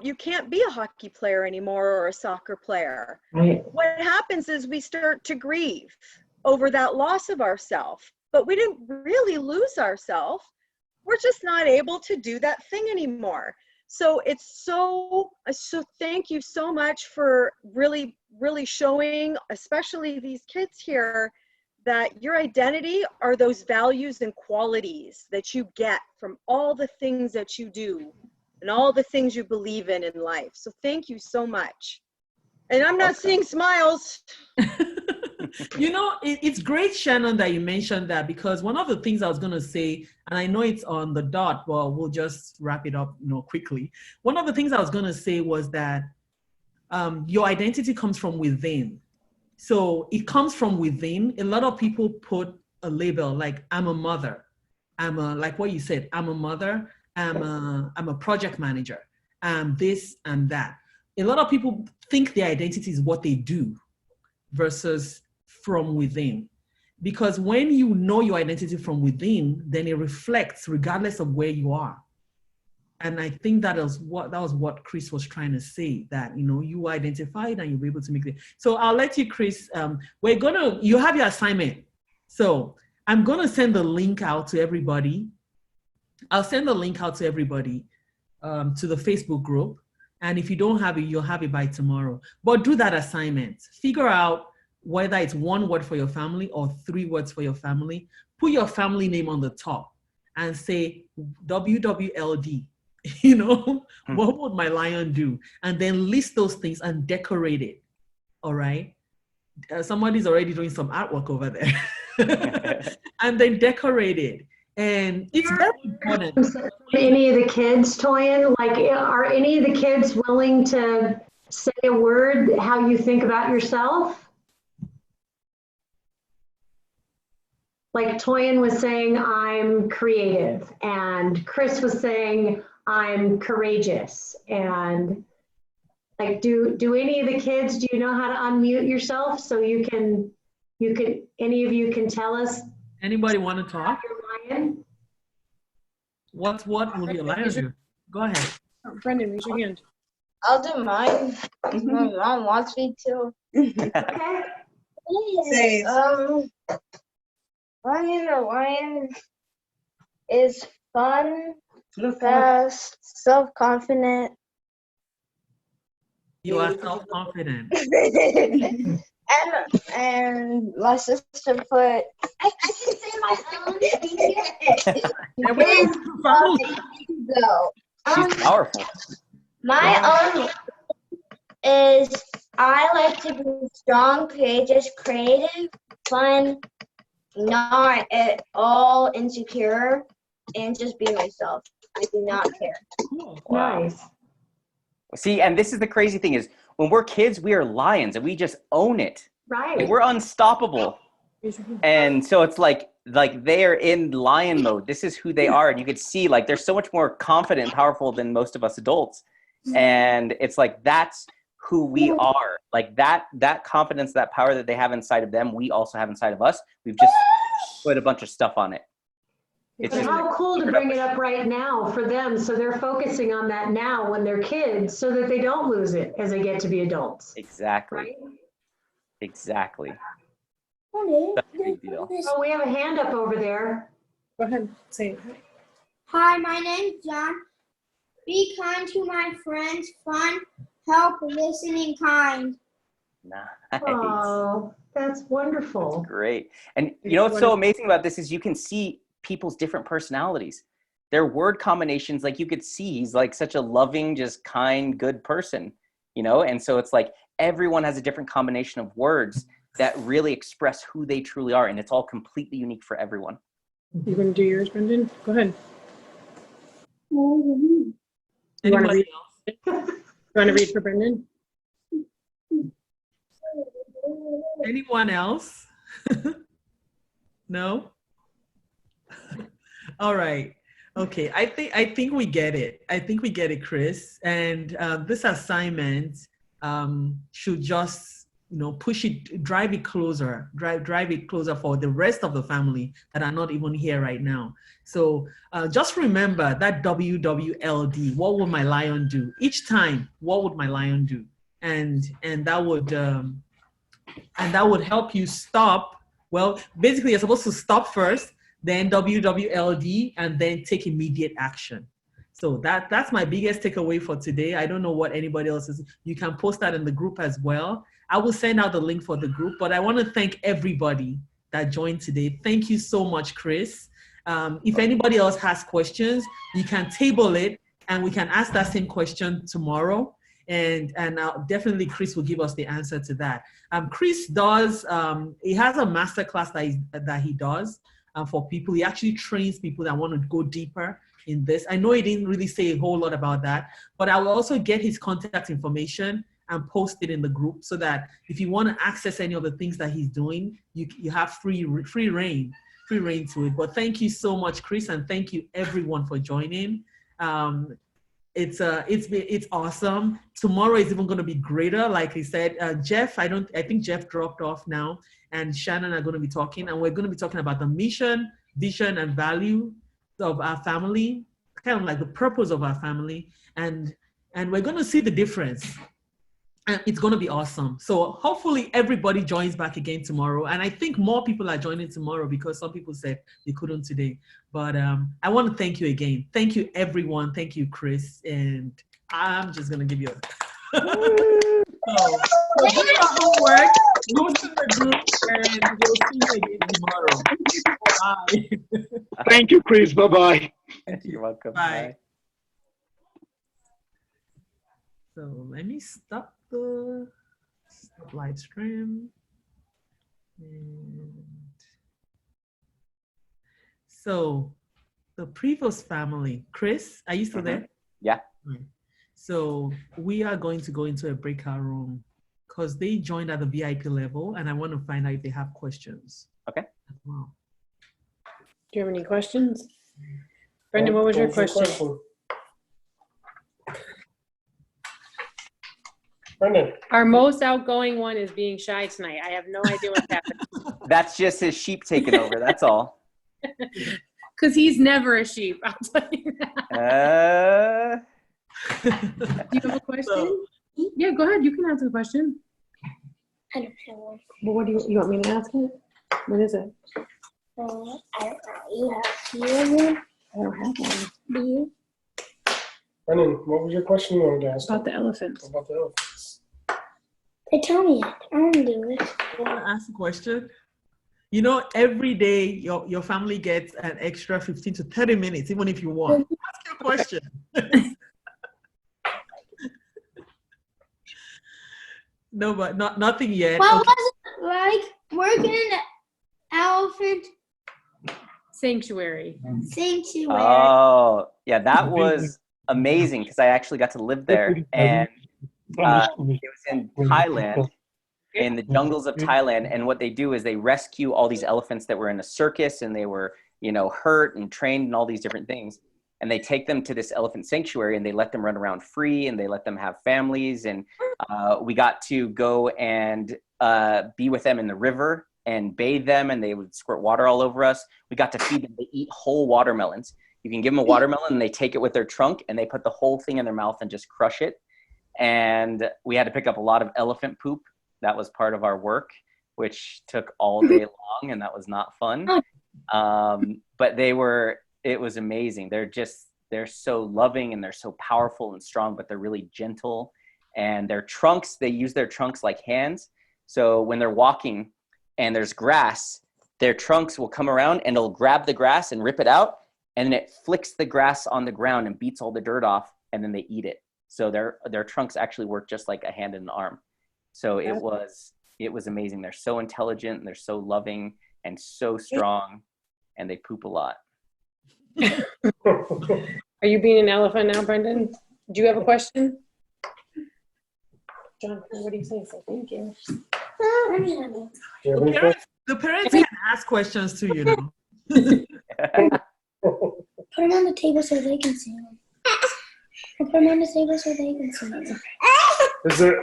you can't be a hockey player anymore, or a soccer player? Right. What happens is we start to grieve over that loss of ourself, but we didn't really lose ourself. We're just not able to do that thing anymore. So so thank you so much for really, really showing, especially these kids here, that your identity are those values and qualities that you get from all the things that you do and all the things you believe in life. So thank you so much. And I'm not seeing smiles. It's great, Shannon, that you mentioned that, because one of the things I was going to say, and I know it's on the dot, but we'll just wrap it up, quickly. One of the things I was going to say was that your identity comes from within. So it comes from within. A lot of people put a label like, I'm a mother. Like what you said, I'm a mother. I'm a project manager. I'm this and that. A lot of people think their identity is what they do versus from within. Because when you know your identity from within, then it reflects regardless of where you are. And I think that was what Chris was trying to say, that, you identified and you'll be able to make it. So I'll let you, Chris, you have your assignment. So I'm going to send the link out to everybody. I'll send the link out to everybody to the Facebook group. And if you don't have it, you'll have it by tomorrow. But do that assignment. Figure out whether it's one word for your family or 3 words for your family. Put your family name on the top and say WWLD. What would my lion do? And then list those things and decorate it. all right? Somebody's already doing some artwork over there. And then decorate it. And it's very important. Any of the kids, Toyin, like, are any of the kids willing to say a word, how you think about yourself? Like Toyin was saying, I'm creative, and Chris was saying, I'm courageous. And like, do any of the kids, do you know how to unmute yourself so any of you can tell us? Anybody want to talk? Your lion? What will your lion do? Go ahead. Brendan, raise your hand. I'll do mine. My mom wants me to. Okay. Say, lion is fun, fast, self-confident. You are self-confident. and my sister put. I can say my own. Go. She's powerful. My own is I like to be strong, courageous, creative, fun, not at all insecure, and just be myself. I do not care. Cool. Wow. Nice. See, and this is the crazy thing is when we're kids, we are lions and we just own it. Right. We're unstoppable. And so it's like they're in lion mode. This is who they are. And you could see like they're so much more confident and powerful than most of us adults. And it's like that's who we are. Like that confidence, that power that they have inside of them, we also have inside of us. We've just put a bunch of stuff on it. It's But just how cool to bring it up right now for them, so they're focusing on that now when they're kids, so that they don't lose it as they get to be adults. exactly. Right? Exactly. That's a big deal. Oh, we have a hand up over there. Go ahead, say it. Hi, my name's John. Be kind to my friends, fun, help, listening, kind. Nice. Oh, that's wonderful. Great. And you know what's so amazing about this is you can see people's different personalities. Their word combinations, like you could see he's like such a loving, just kind, good person, you know? And so it's like everyone has a different combination of words that really express who they truly are. And it's all completely unique for everyone. You gonna do yours, Brendan? Go ahead. You wanna Anybody read? else? You wanna read for Brendan? Anyone else? No? All right. Okay. I think we get it. I think we get it, Chris. And this assignment should just push it, drive it closer for the rest of the family that are not even here right now. So just remember that WWLD. What would my lion do? Each time, what would my lion do? And that would help you stop. Well, basically, you're supposed to stop first, then WWLD, and then take immediate action. So that's my biggest takeaway for today. I don't know what anybody else is. You can post that in the group as well. I will send out the link for the group, but I want to thank everybody that joined today. Thank you so much, Chris. If anybody else has questions, you can table it and we can ask that same question tomorrow. And definitely Chris will give us the answer to that. Chris does, he has a masterclass that he does for people. He actually trains people that want to go deeper in this. I know he didn't really say a whole lot about that, but I will also get his contact information and post it in the group so that if you want to access any of the things that he's doing, you have free reign to it. But thank you so much, Chris, and thank you everyone for joining. It's awesome. Tomorrow is even going to be greater. Like I said, Jeff, I think Jeff dropped off now, and Shannon are going to be talking, and we're going to be talking about the mission, vision, and value of our family, kind of like the purpose of our family, and we're going to see the difference. And it's going to be awesome. So hopefully everybody joins back again tomorrow. And I think more people are joining tomorrow because some people said they couldn't today. But I want to thank you again. Thank you, everyone. Thank you, Chris. And I'm just going to give you a... so do your homework, go to the group, and we'll see you again tomorrow. Bye. Thank you, Chris. Bye-bye. You're welcome. Bye. So let me stop the Live stream. And so the previous family, Chris, are you still there? Yeah. Right. So we are going to go into a breakout room because they joined at the VIP level, and I want to find out if they have questions. Okay. Wow. Do you have any questions? Brendan, what was your question? Brendan. Our most outgoing one is being shy tonight. I have no idea what's happening. That's just his sheep taking over. That's all. Because he's never a sheep, I'll tell you that. Do you have a question? Yeah, go ahead. You can answer the question. I don't have one. Well, what do you want me to ask it? What is it? I don't know. You have one? I don't have one. Do you? Brendan, what was your question you wanted to ask? About the elephants. About the elephants. They tell me it. I don't do it. I want to ask a question. You know, every day your family gets an extra 15 to 30 minutes, even if you want. Ask your question. No, but nothing yet. What Okay. was it like working in the elephant Sanctuary. sanctuary? Oh, yeah, that was amazing because I actually got to live there, and it was in Thailand, in the jungles of Thailand. And what they do is they rescue all these elephants that were in a circus and they were, hurt and trained and all these different things. And they take them to this elephant sanctuary and they let them run around free and they let them have families. And we got to go and be with them in the river and bathe them, and they would squirt water all over us. We got to feed them. They eat whole watermelons. You can give them a watermelon and they take it with their trunk and they put the whole thing in their mouth and just crush it. And we had to pick up a lot of elephant poop. That was part of our work, which took all day long, and that was not fun. But it was amazing. They're so loving and they're so powerful and strong, but they're really gentle. And their trunks, they use their trunks like hands. So when they're walking and there's grass, their trunks will come around and it'll grab the grass and rip it out. And then it flicks the grass on the ground and beats all the dirt off, and then they eat it. So their trunks actually work just like a hand and an arm. So it was amazing. They're so intelligent and they're so loving and so strong, and they poop a lot. Are you being an elephant now, Brendan? Do you have a question? John, what do you say? So thank you. The parents can ask questions too, Put them on the table so they can see them. Put them on the table so they can see them.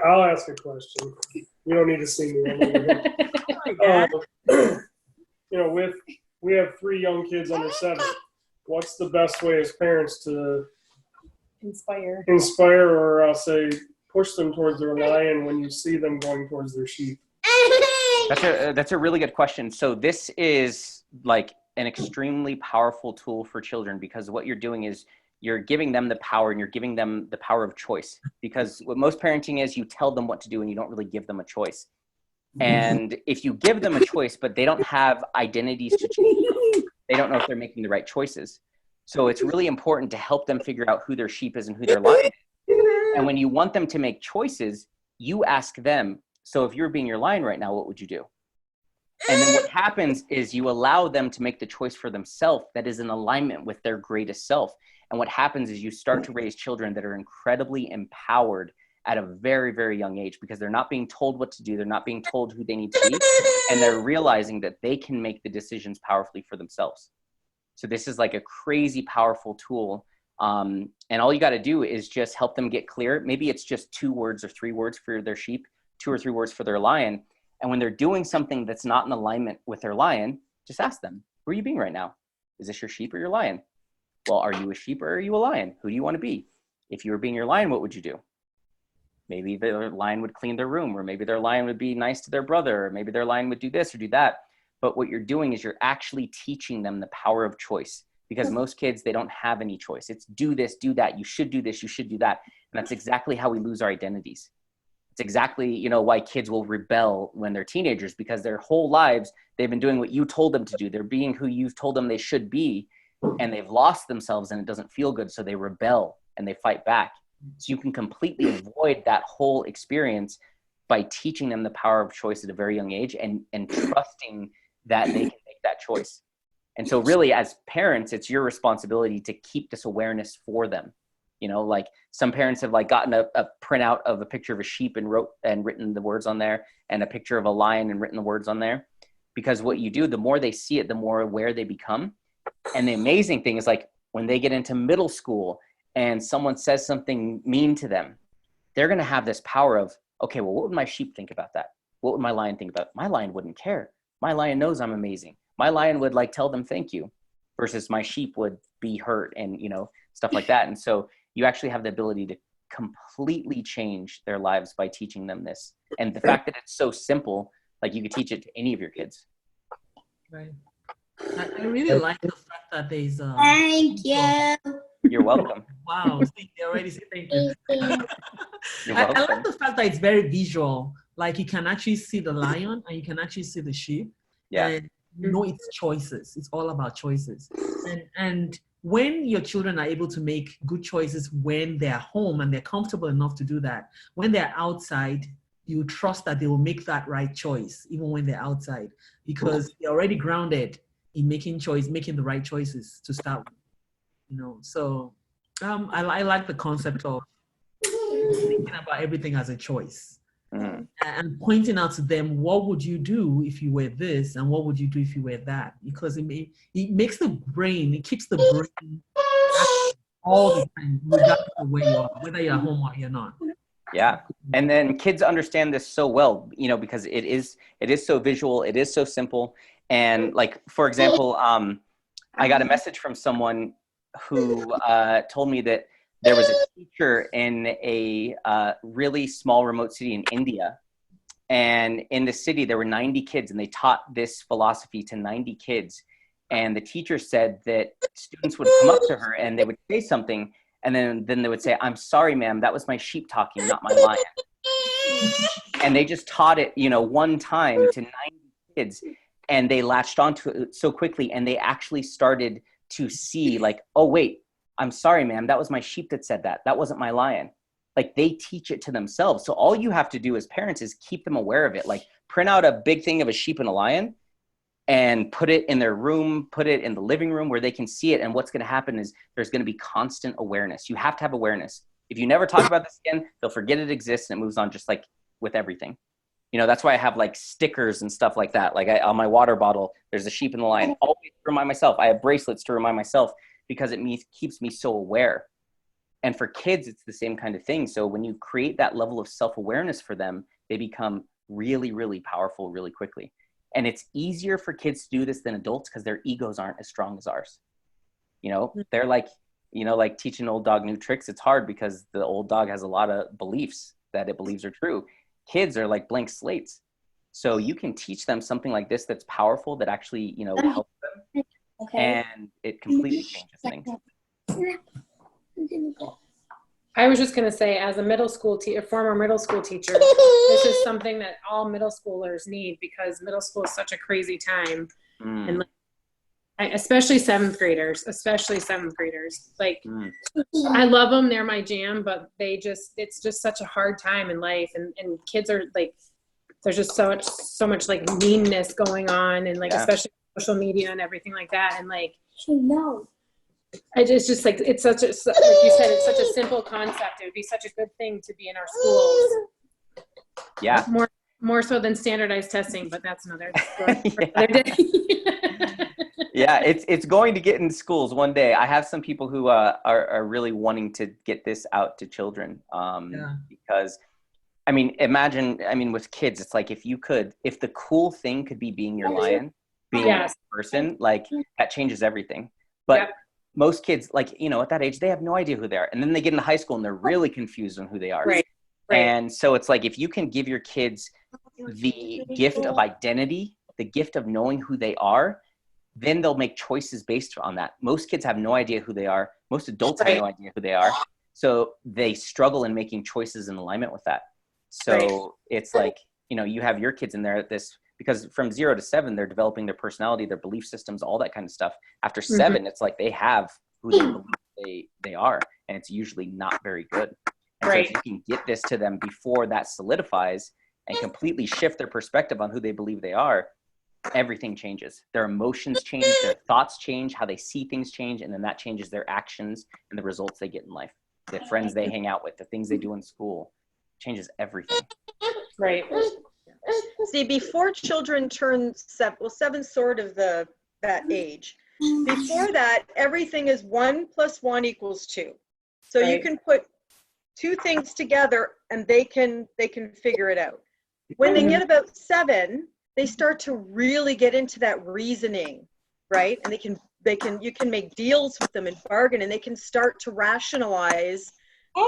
I'll ask a question. You don't need to see me. We have 3 young kids under 7. What's the best way as parents to Inspire, or I'll say push them towards their lion when you see them going towards their sheep? That's a really good question. So this is like an extremely powerful tool for children, because what you're doing is you're giving them the power, and you're giving them the power of choice. Because what most parenting is, you tell them what to do and you don't really give them a choice. And if you give them a choice, but they don't have identities to choose, they don't know if they're making the right choices. So it's really important to help them figure out who their sheep is and who their lion is. And when you want them to make choices, you ask them, so if you're being your lion right now, what would you do? And then what happens is you allow them to make the choice for themselves that is in alignment with their greatest self. And what happens is you start to raise children that are incredibly empowered at a very, very young age, because they're not being told what to do. They're not being told who they need to be. And they're realizing that they can make the decisions powerfully for themselves. So this is like a crazy powerful tool. And all you got to do is just help them get clear. Maybe it's just 2 words or 3 words for their sheep, 2 or 3 words for their lion. And when they're doing something that's not in alignment with their lion, just ask them, who are you being right now? Is this your sheep or your lion? Well, are you a sheep or are you a lion? Who do you want to be? If you were being your lion, what would you do? Maybe their lion would clean their room, or maybe their lion would be nice to their brother, or maybe their lion would do this or do that. But what you're doing is you're actually teaching them the power of choice, because most kids, they don't have any choice. It's do this, do that. You should do this, you should do that. And that's exactly how we lose our identities. It's exactly, why kids will rebel when they're teenagers, because their whole lives, they've been doing what you told them to do. They're being who you've told them they should be, and they've lost themselves and it doesn't feel good. So they rebel and they fight back. So you can completely avoid that whole experience by teaching them the power of choice at a very young age, and trusting that they can make that choice. And so really, as parents, it's your responsibility to keep this awareness for them. You know, like some parents have like gotten a printout of a picture of a sheep and written the words on there, and a picture of a lion and written the words on there. Because what you do, the more they see it, the more aware they become. And the amazing thing is, like, when they get into middle school and someone says something mean to them, they're going to have this power of, okay, well, what would my sheep think about that? What would my lion think about it? My lion wouldn't care. My lion knows I'm amazing. My lion would like tell them thank you, versus my sheep would be hurt and, you know, stuff like that. And so you actually have the ability to completely change their lives by teaching them this. And the fact that it's so simple, like you could teach it to any of your kids. Right. I really like the fact that there's Thank you. You're welcome. Wow, see, they already say thank you. You're I welcome. like the fact that it's very visual. Like you can actually see the lion and you can actually see the sheep. Yeah. And you know its choices. It's all about choices. And when your children are able to make good choices when they're home and they're comfortable enough to do that, when they're outside, you trust that they will make that right choice even when they're outside, because they're already grounded in making the right choices to start with. You know, so I like the concept of thinking about everything as a choice. And pointing out to them, what would you do if you were this, and what would you do if you were that? Because it makes the brain, it keeps the brain active all the time, regardless of where you are, whether you're home or you're not. Yeah. And then kids understand this so well, you know, because it is so visual, it is so simple. And like, for example, I got a message from someone who told me that there was a teacher in a really small remote city in India. And in the city, there were 90 kids, and they taught this philosophy to 90 kids. And the teacher said that students would come up to her and they would say something, and then they would say, "I'm sorry, ma'am, that was my sheep talking, not my lion." And they just taught it, you know, one time to 90 kids, and they latched onto it so quickly, and they actually started to see, like, oh, wait, I'm sorry, ma'am, that was my sheep that said that. That wasn't my lion. Like, they teach it to themselves. So all you have to do as parents is keep them aware of it. Like, print out a big thing of a sheep and a lion and put it in their room, put it in the living room where they can see it. And what's going to happen is there's going to be constant awareness. You have to have awareness. If you never talk about this again, they'll forget it exists, and it moves on, just like with everything. You know, that's why I have like stickers and stuff like that. Like on my water bottle, there's a sheep and the lion. Always remind myself. I have bracelets to remind myself, because it keeps me so aware. And for kids, it's the same kind of thing. So when you create that level of self-awareness for them, they become really, really powerful really quickly. And it's easier for kids to do this than adults, because their egos aren't as strong as ours. You know, they're like, you know, like teaching an old dog new tricks. It's hard because the old dog has a lot of beliefs that it believes are true. Kids are like blank slates. So you can teach them something like this that's powerful, that actually, you know, helps them. Okay. And it completely changes things. I was just going to say, as a former middle school teacher, this is something that all middle schoolers need, because middle school is such a crazy time. And like, especially seventh graders. Like, I love them. They're my jam, but it's just such a hard time in life. And kids are like, there's just so much like meanness going on, and like, especially social media and everything like that. And like, it's just like, it's such a, like you said, it's such a simple concept. It would be such a good thing to be in our schools. Yeah. More so than standardized testing, but that's another story for another day. Yeah, it's going to get in schools one day. I have some people who are really wanting to get this out to children, because, I mean, imagine, with kids, it's like, if the cool thing could be being your lion, being a person, like, that changes everything. But most kids, like, you know, at that age, they have no idea who they are. And then they get into high school and they're really confused on who they are. Right. And so it's like, if you can give your kids the gift of identity, the gift of knowing who they are, then they'll make choices based on that. Most kids have no idea who they are. Most adults have no idea who they are. So they struggle in making choices in alignment with that. So it's like, you know, you have your kids in there, because from 0 to 7, they're developing their personality, their belief systems, all that kind of stuff. After 7, it's like they have who they believe they are, and it's usually not very good. And so if you can get this to them before that solidifies, and completely shift their perspective on who they believe they are, everything changes. Their emotions change, their thoughts change, how they see things change, and then that changes their actions and the results they get in life. The friends they hang out with, the things they do in school, changes everything. Right. See, before children turn seven's sort of that age. Before that, everything is 1 + 1 = 2. So you Right. can put two things together and they can figure it out. When they get about 7, they start to really get into that reasoning, right? And you can make deals with them and bargain, and they can start to rationalize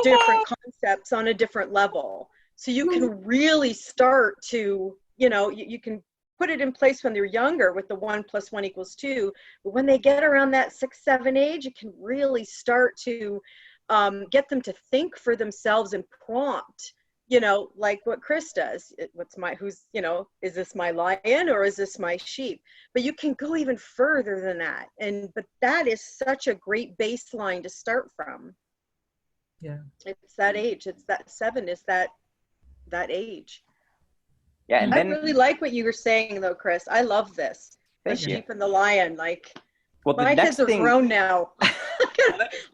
different concepts on a different level. So you can really start to, you can put it in place when they're younger with the 1 + 1 = 2. But when they get around that 6, 7 age, you can really start to get them to think for themselves and prompt, like what Chris does. Is this my lion or is this my sheep? But you can go even further than that. But that is such a great baseline to start from. Yeah. It's that age. It's that 7 is that age. Yeah, and I then really like what you were saying though, Chris. I love this. The Thank you. sheep and the lion. Like, well, the my next kids are thing grown now.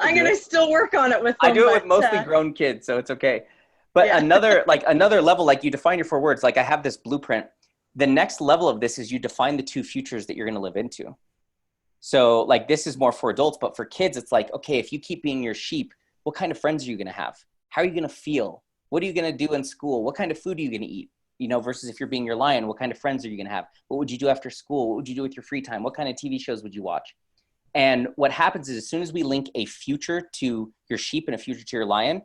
I'm gonna still work on it with them. I do it with mostly grown kids, so it's okay. But Yeah. another level, like you define your 4 words. Like I have this blueprint. The next level of this is you define the 2 futures that you're going to live into. So like this is more for adults, but for kids, it's like, okay, if you keep being your sheep, what kind of friends are you going to have? How are you going to feel? What are you going to do in school? What kind of food are you going to eat? Versus if you're being your lion, what kind of friends are you going to have? What would you do after school? What would you do with your free time? What kind of TV shows would you watch? And what happens is as soon as we link a future to your sheep and a future to your lion,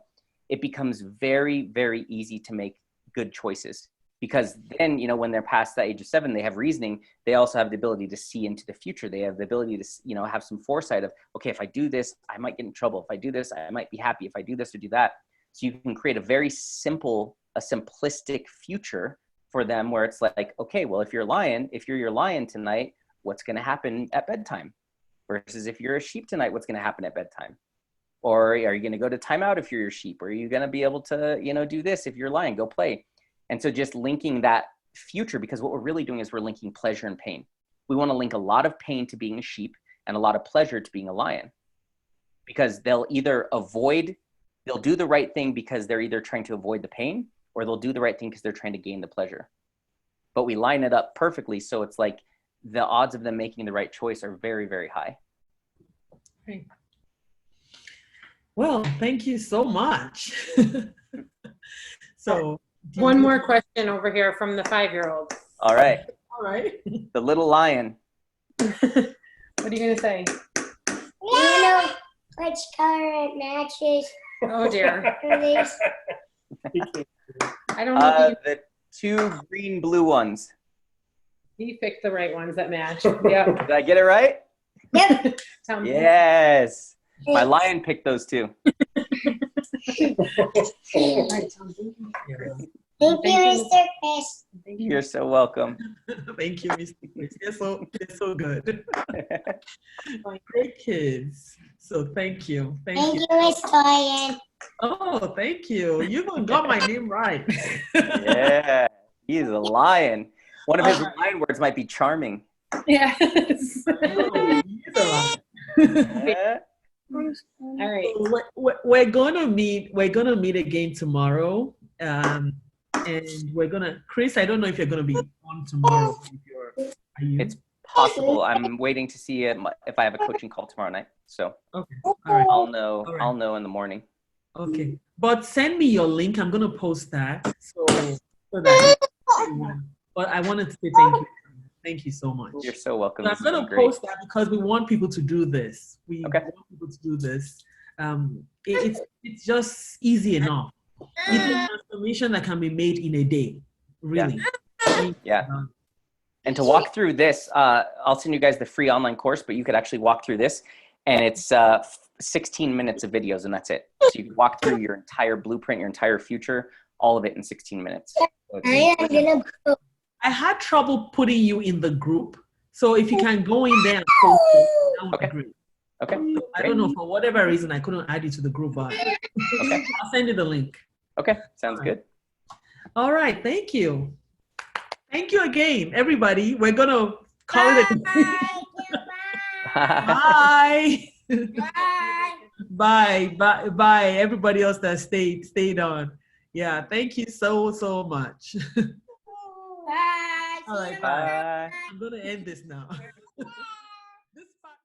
it becomes very, very easy to make good choices. Because then, when they're past the age of 7, they have reasoning. They also have the ability to see into the future. They have the ability to, have some foresight of, okay, if I do this, I might get in trouble. If I do this, I might be happy. If I do this or do that. So you can create a very simplistic future for them where it's like, okay, well, if you're your lion tonight, what's going to happen at bedtime? Versus if you're a sheep tonight, what's going to happen at bedtime? Or are you going to go to timeout if you're your sheep? Or are you going to be able to, do this if you're a lion, go play? And so just linking that future, because what we're really doing is we're linking pleasure and pain. We want to link a lot of pain to being a sheep and a lot of pleasure to being a lion. Because they'll either they'll do the right thing because they're either trying to avoid the pain, or they'll do the right thing because they're trying to gain the pleasure. But we line it up perfectly, so it's like the odds of them making the right choice are very, very high. Great. Well, thank you so much. So one more question over here from the 5-year-old. All right. The little lion. What are you going to say? Which color it matches? Oh dear. I don't know if the 2 green-blue ones. he picked the right ones that match. Yeah. Did I get it right? Yep. Yes. My lion picked those 2. Thank you, Mr. Chris. You're so welcome. Thank you, Mr. Chris. You're so good. Great kids. So thank you. Thank you, Miss Toyin. Oh, thank you. You even got my name right. Yeah. He's a lion. One of his lion words might be charming. Yes. Oh, he's a lion. Yeah. All right. So we're gonna meet again tomorrow. And we're gonna, Chris, I don't know if you're gonna be on tomorrow. Are you? It's possible. I'm waiting to see if I have a coaching call tomorrow night. So Okay. All right. I'll know. All right. I'll know in the morning. Okay. But send me your link. I'm gonna post that. So that. But I wanted to say thank you. Thank you so much. You're so welcome. So I'm going to post that because we want people to do this. We want people to do this. It's just easy enough. It's a transformation that can be made in a day, really. Yeah. And to walk through this, I'll send you guys the free online course, but you could actually walk through this, and it's 16 minutes of videos, and that's it. So you can walk through your entire blueprint, your entire future, all of it in 16 minutes. So I had trouble putting you in the group. So if you can go in there and post it, that would be great. Okay. So I don't know, for whatever reason, I couldn't add you to the group, but I'll send you the link. Okay, sounds good. All right. Thank you. Thank you again, everybody. We're going to call it a Bye. bye. Bye. Bye. Everybody else that stayed on. Yeah. Thank you so much. Bye. All right. Bye. Bye. I'm going to end this now.